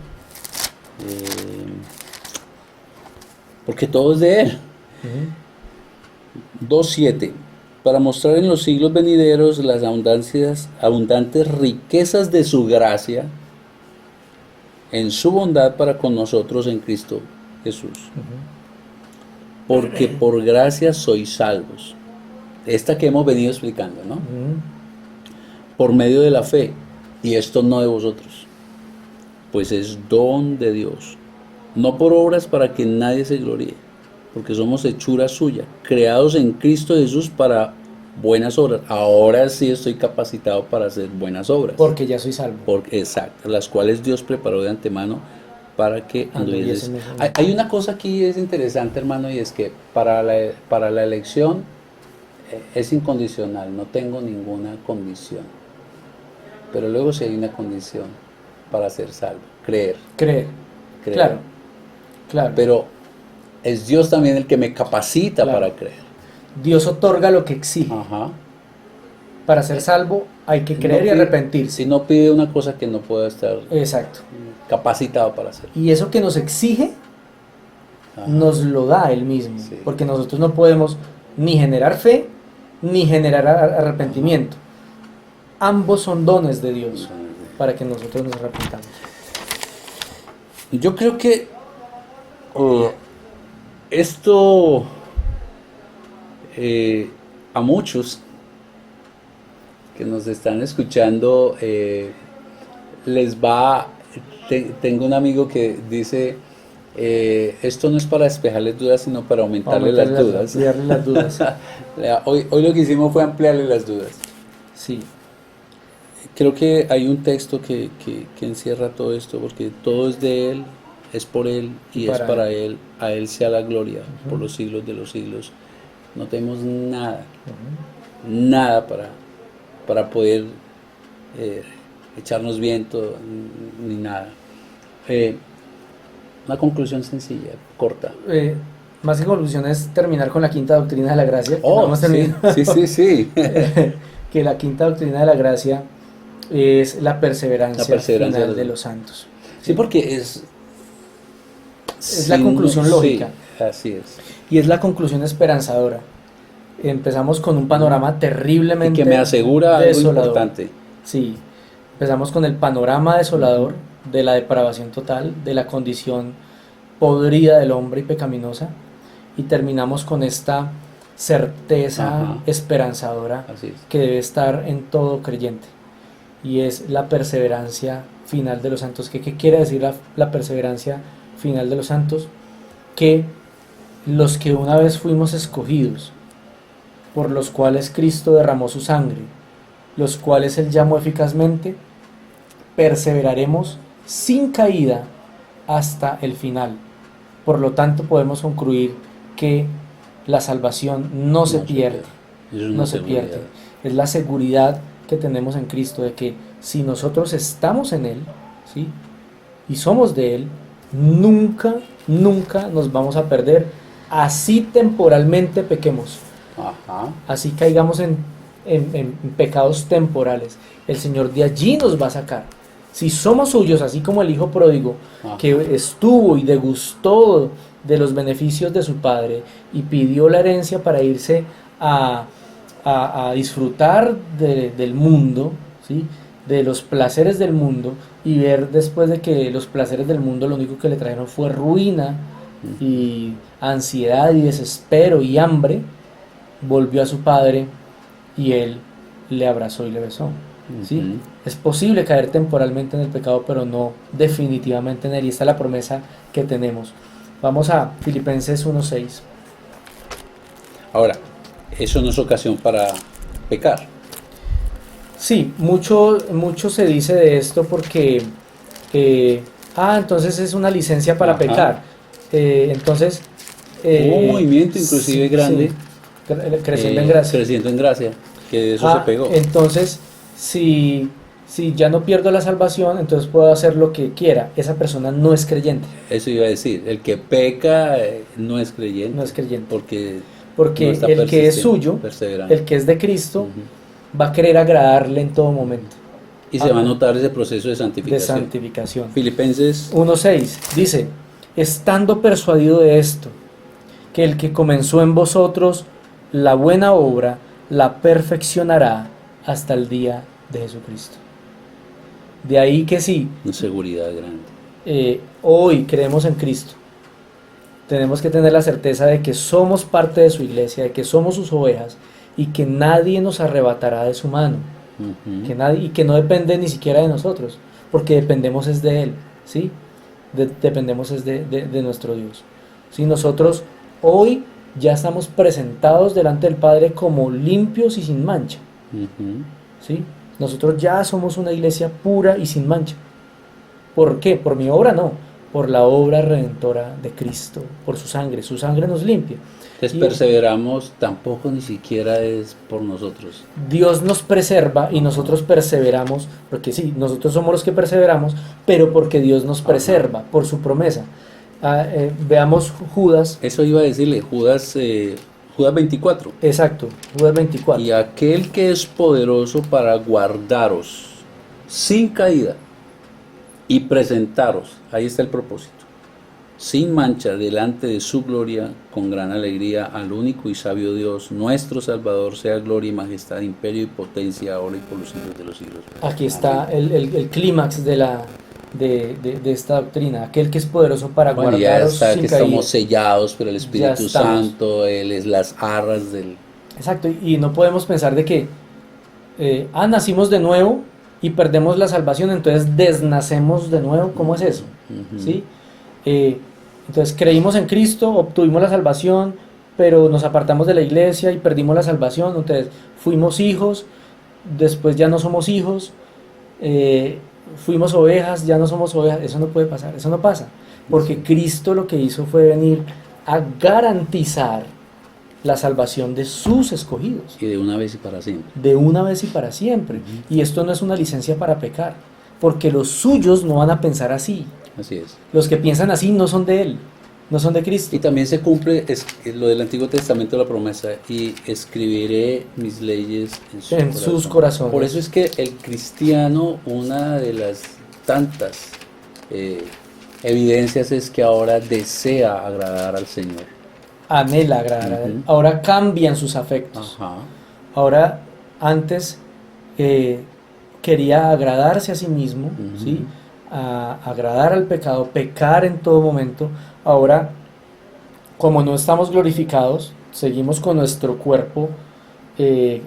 Porque todo es de Él. Ujú. 2:7. Para mostrar en los siglos venideros las abundantes riquezas de su gracia en su bondad para con nosotros en Cristo Jesús. Ujú. Porque por gracia sois salvos. Esta que hemos venido explicando, ¿no? Ujú. Por medio de la fe. Y esto no de vosotros, pues es don de Dios. No por obras para que nadie se gloríe, porque somos hechura suya, creados en Cristo Jesús para buenas obras. Ahora sí estoy capacitado para hacer buenas obras. Porque ya soy salvo. Exacto, las cuales Dios preparó de antemano para que anduvieses. Anduviésemos en Hay una cosa aquí es interesante, hermano, y es que para la elección es incondicional, no tengo ninguna condición. Pero luego sí hay una condición para ser salvo, creer. Creer. Creer. Claro. Claro. Pero es Dios también el que me capacita Claro. para creer. Dios otorga lo que exige. Ajá. Para ser salvo hay que creer No y pide- arrepentirse. Si no pide una cosa que no pueda estar Exacto. capacitado para hacer. Y eso que nos exige, Ajá. nos lo da Él mismo. Sí. Porque nosotros no podemos ni generar fe, ni generar arrepentimiento. Ambos son dones de Dios para que nosotros nos arrepentamos. Yo creo que esto a muchos que nos están escuchando les va. Tengo un amigo que dice: esto no es para despejarles dudas, sino para aumentarle las dudas. Ampliarle las dudas. Hoy lo que hicimos fue ampliarle las dudas. Sí. Creo que hay un texto que encierra todo esto, porque todo es de Él, es por Él y es para Él. A Él sea la gloria por los siglos de los siglos. No tenemos nada, nada para poder echarnos viento ni nada. Una conclusión sencilla, corta. Más que conclusión es terminar con la quinta doctrina de la gracia. Oh, Vamos a terminar. sí. Que la quinta doctrina de la gracia es la perseverancia final de los santos. Sí, porque es la conclusión lógica. Sí, así es. Y es la conclusión esperanzadora. Empezamos con un panorama terriblemente y que me asegura desolador. Algo importante. Sí, empezamos con el panorama desolador de la depravación total, de la condición podrida del hombre y pecaminosa, y terminamos con esta certeza esperanzadora que debe estar en todo creyente, y es la perseverancia final de los santos. ¿Qué quiere decir la perseverancia final de los santos, que los que una vez fuimos escogidos, por los cuales Cristo derramó su sangre, los cuales Él llamó eficazmente, perseveraremos sin caída hasta el final. Por lo tanto, podemos concluir que la salvación no se pierde, no se pierde. Es la seguridad que tenemos en Cristo de que si nosotros estamos en Él, ¿sí?, y somos de Él, nunca nos vamos a perder, así temporalmente pequemos. Ajá. Así caigamos en pecados temporales. El Señor de allí nos va a sacar. Si somos suyos, así como el hijo pródigo, Ajá, que estuvo y degustó de los beneficios de su padre y pidió la herencia para irse a disfrutar del mundo, ¿sí?, de los placeres del mundo, y ver después de que los placeres del mundo lo único que le trajeron fue ruina y ansiedad y desespero y hambre, volvió a su padre y él le abrazó y le besó. ¿Sí? Ujú. Es posible caer temporalmente en el pecado, pero no definitivamente en él, y esta es la promesa que tenemos. Vamos a Filipenses 1:6. Ahora, eso no es ocasión para pecar. Sí, mucho se dice de esto porque entonces es una licencia para Ajá. pecar. Entonces Hubo un movimiento inclusive sí, grande, sí, creciendo en gracia. creciendo en gracia, que de eso se pegó. Entonces, si ya no pierdo la salvación, entonces puedo hacer lo que quiera. Esa persona no es creyente. Eso iba a decir, el que peca no es creyente. No es creyente. Porque Porque no está el que es persistente, suyo, perseverante. el que es de Cristo, Ujú. va a querer agradarle en todo momento. Y se va a notar ese proceso de santificación. De santificación. Filipenses 1:6 dice: estando persuadido de esto, que el que comenzó en vosotros la buena obra, la perfeccionará hasta el día de Jesucristo. De ahí que sí, una seguridad grande. hoy creemos en Cristo, tenemos que tener la certeza de que somos parte de su iglesia, de que somos sus ovejas, y que nadie nos arrebatará de su mano. Ujú. Que nadie, y que no depende ni siquiera de nosotros, porque dependemos es de Él, ¿sí? Dependemos es de nuestro Dios. ¿Sí? Nosotros hoy ya estamos presentados delante del Padre como limpios y sin mancha, Ujú. ¿sí? Nosotros ya somos una iglesia pura y sin mancha. ¿Por qué? Por mi obra no, por la obra redentora de Cristo, por su sangre nos limpia. Entonces Y perseveramos, tampoco ni siquiera es por nosotros. Dios nos preserva y nosotros perseveramos, porque sí, nosotros somos los que perseveramos, pero porque Dios nos preserva por su promesa. Veamos Judas. Eso iba a decirle, Judas 24. Exacto, Judas 24. Y aquel que es poderoso para guardaros sin caída y presentaros, ahí está el propósito, sin mancha delante de su gloria, con gran alegría, al único y sabio Dios, nuestro Salvador, sea gloria y majestad, imperio y potencia, ahora y por los siglos de los siglos. Aquí está el clímax de esta doctrina, aquel que es poderoso para Bueno, ya guardaros está sin que caída. estamos sellados por el Ya Espíritu estamos. Santo, Él es las arras del... Exacto, y no podemos pensar de que nacimos de nuevo y perdemos la salvación, entonces desnacemos de nuevo. ¿Cómo es eso? Ujú. ¿Sí? Entonces creímos en Cristo, obtuvimos la salvación, pero nos apartamos de la iglesia y perdimos la salvación. Entonces fuimos hijos, después ya no somos hijos, fuimos ovejas, ya no somos ovejas. Eso no puede pasar, eso no pasa, porque Cristo lo que hizo fue venir a garantizar la salvación de sus escogidos, Y de una vez y para siempre. de una vez y para siempre. Y esto no es una licencia para pecar, porque los suyos no van a pensar así. Así es. Los que piensan así no son de Él, no son de Y Cristo. también se cumple lo del Antiguo Testamento, la promesa, y escribiré mis leyes En sus corazones. Por eso es que el cristiano, una de las tantas evidencias es que ahora desea agradar al Señor. Anhela agradar a Él. Ujú. Ahora cambian sus afectos. Ajá. Ahora, antes quería agradarse a sí mismo, Ujú. ¿sí? Agradar al pecado, pecar en todo momento. Ahora, como no estamos glorificados, seguimos con nuestro cuerpo de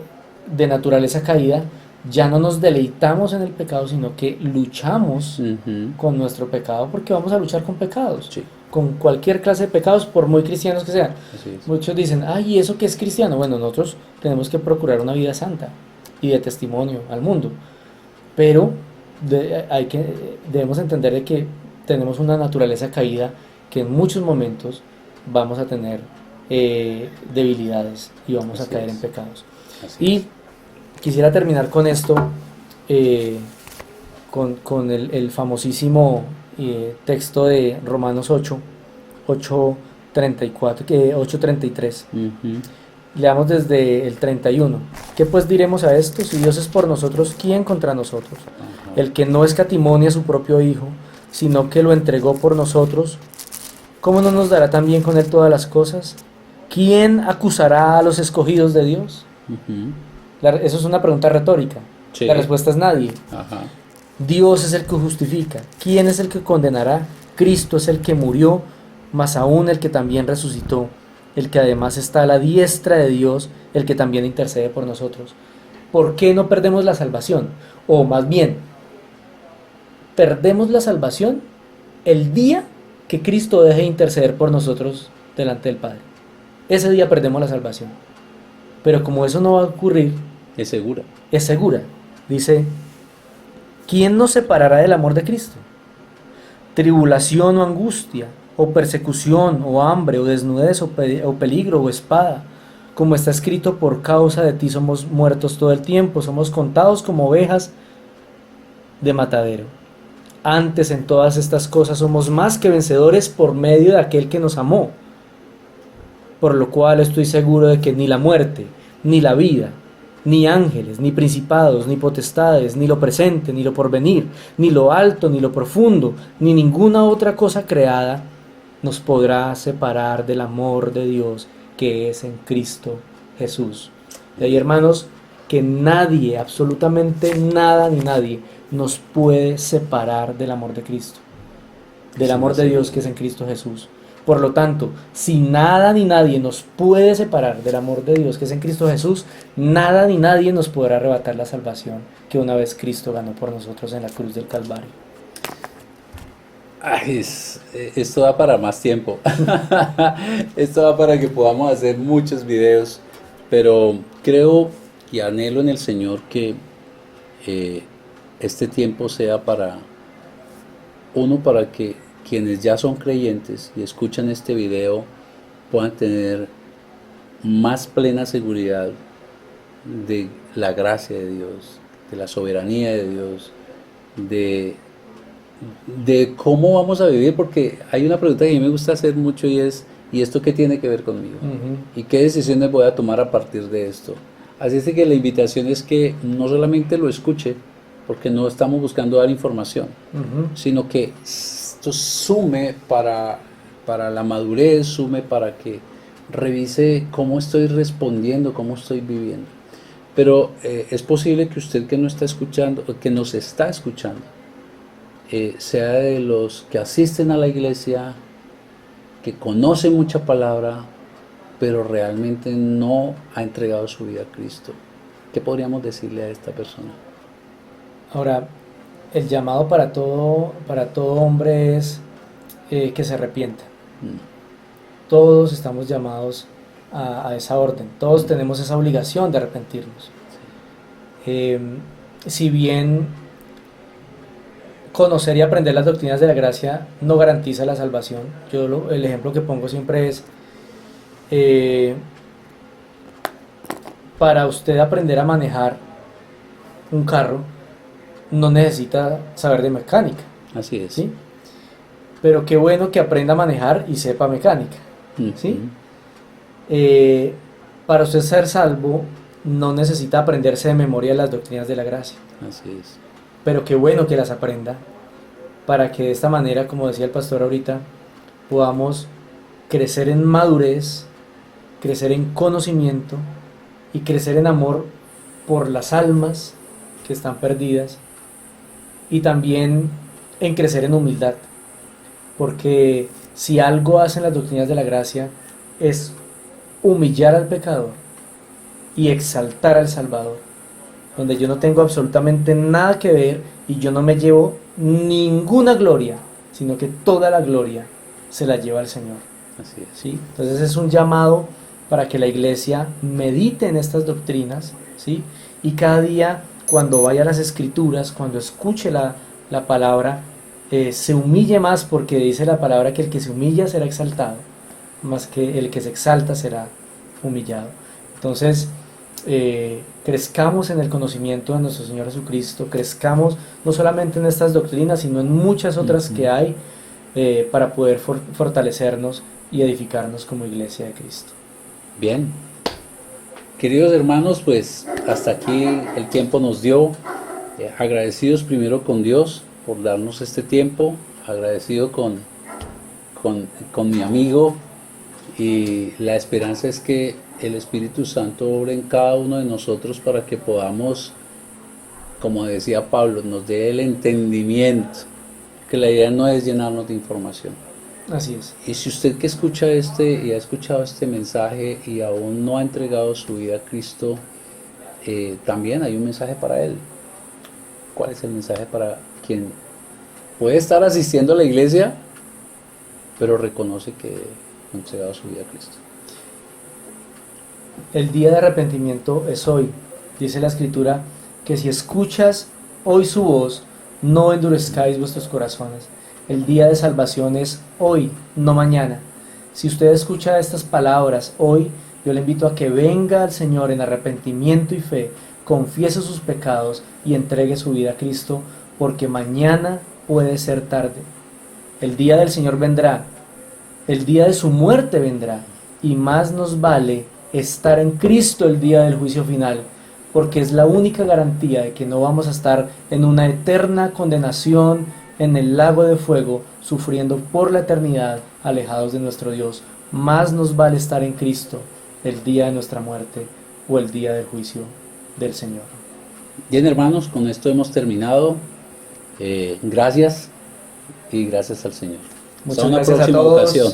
naturaleza caída, ya no nos deleitamos en el pecado, sino que luchamos Ujú. con nuestro pecado, porque vamos a luchar con pecados, Sí, con cualquier clase de pecados, por muy cristianos que sean. así es. Muchos dicen, ay, ¿y eso qué es cristiano? Bueno, nosotros tenemos que procurar una vida santa y de testimonio al mundo, pero debemos entender de que tenemos una naturaleza caída, que en muchos momentos vamos a tener debilidades y vamos a Así caer en es. pecados. Así Y es. quisiera terminar con esto, eh, con el famosísimo texto de Romanos 8:33. Ujú. Leamos desde el 31. ¿Qué pues diremos a esto? Si Dios es por nosotros, ¿quién contra nosotros? Ajá. El que no escatimó a su propio Hijo, sino que lo entregó por nosotros, ¿cómo no nos dará también con él todas las cosas? ¿Quién acusará a los escogidos de Dios? Ujú. Eso es una pregunta retórica. Sí. La respuesta es nadie. Ajá. Dios es el que justifica. ¿Quién es el que condenará? Cristo es el que murió, más aún el que también resucitó, el que además está a la diestra de Dios, el que también intercede por nosotros. ¿Por qué no perdemos la salvación? O más bien, perdemos la salvación el día que Cristo deje de interceder por nosotros delante del Padre. Ese día perdemos la salvación. Pero como eso no va a ocurrir, Es segura. es segura. Dice, ¿quién nos separará del amor de Cristo? Tribulación o angustia, o persecución, o hambre, o desnudez, o peligro, o espada. Como está escrito, por causa de ti somos muertos todo el tiempo, somos contados como ovejas de matadero. Antes en todas estas cosas somos más que vencedores por medio de aquel que nos amó. Por lo cual estoy seguro de que ni la muerte, ni la vida, ni ángeles, ni principados, ni potestades, ni lo presente, ni lo porvenir, ni lo alto, ni lo profundo, ni ninguna otra cosa creada nos podrá separar del amor de Dios que es en Cristo Jesús. De ahí, hermanos, que nadie, absolutamente nada ni nadie, nos puede separar del amor de Cristo, del Sí, amor de sí. Dios que es en Cristo Jesús. Por lo tanto, si nada ni nadie nos puede separar del amor de Dios que es en Cristo Jesús, nada ni nadie nos podrá arrebatar la salvación que una vez Cristo ganó por nosotros en la cruz del Calvario. Ay, esto da para más tiempo. Esto da para que podamos hacer muchos videos. Pero creo y anhelo en el Señor que este tiempo sea para para que quienes ya son creyentes y escuchan este video puedan tener más plena seguridad de la gracia de Dios, de la soberanía de Dios, de cómo vamos a vivir, porque hay una pregunta que a mí me gusta hacer mucho y es, ¿y esto qué tiene que ver conmigo? ¿Y qué decisiones voy a tomar a partir de esto? Así es que la invitación es que no solamente lo escuche, porque no estamos buscando dar información, sino que esto sume para la madurez, sume para que revise cómo estoy respondiendo, cómo estoy viviendo. Pero es posible que usted que no está escuchando, o que nos está escuchando, sea de los que asisten a la iglesia, que conoce mucha palabra, pero realmente no ha entregado su vida a Cristo. ¿Qué podríamos decirle a esta persona? Ahora, el llamado para todo hombre es que se arrepienta. Todos estamos llamados a esa orden. Todos tenemos esa obligación de arrepentirnos. Si bien conocer y aprender las doctrinas de la gracia no garantiza la salvación, el ejemplo que pongo siempre es, para usted aprender a manejar un carro, no necesita saber de mecánica. Así es. ¿Sí? Pero qué bueno que aprenda a manejar y sepa mecánica. ¿Sí? Para usted ser salvo, no necesita aprenderse de memoria las doctrinas de la gracia. Así es. Pero qué bueno que las aprenda, para que de esta manera, como decía el pastor ahorita, podamos crecer en madurez, crecer en conocimiento y crecer en amor por las almas que están perdidas, y también en crecer en humildad, porque si algo hacen las doctrinas de la gracia es humillar al pecador y exaltar al Salvador. donde yo no tengo absolutamente nada que ver y yo no me llevo ninguna gloria, sino que toda la gloria se la lleva el Señor. Así es. ¿Sí? Entonces es un llamado para que la iglesia medite en estas doctrinas, ¿sí? Y cada día cuando vaya a las escrituras, cuando escuche la palabra, se humille más, porque dice la palabra que el que se humilla será exaltado, más que el que se exalta será humillado. Entonces, crezcamos en el conocimiento de nuestro Señor Jesucristo, crezcamos no solamente en estas doctrinas, sino en muchas otras que hay, para poder fortalecernos y edificarnos como iglesia de Cristo. Bien, queridos hermanos, pues hasta aquí el tiempo nos dio. Agradecidos primero con Dios por darnos este tiempo, agradecido con mi amigo, y la esperanza es que el Espíritu Santo obre en cada uno de nosotros para que podamos, como decía Pablo, nos dé el entendimiento, que la idea no es llenarnos de información. Así es. Y si usted que escucha y ha escuchado este mensaje y aún no ha entregado su vida a Cristo, también hay un mensaje para él. ¿Cuál es el mensaje para quien puede estar asistiendo a la iglesia, pero reconoce que ha entregado su vida a Cristo? El día de arrepentimiento es hoy. Dice la Escritura que si escuchas hoy su voz, no endurezcáis vuestros corazones. El día de salvación es hoy, no mañana. Si usted escucha estas palabras hoy, yo le invito a que venga al Señor en arrepentimiento y fe, confiese sus pecados y entregue su vida a Cristo, porque mañana puede ser tarde. El día del Señor vendrá, el día de su muerte vendrá, y más nos vale estar en Cristo el día del juicio final, porque es la única garantía de que no vamos a estar en una eterna condenación en el lago de fuego, sufriendo por la eternidad, alejados de nuestro Dios. Más nos vale estar en Cristo el día de nuestra muerte o el día del juicio del Señor. Bien, hermanos, con esto hemos terminado. Gracias y gracias al Señor. Muchas Hasta una gracias a próxima todos. ocasión.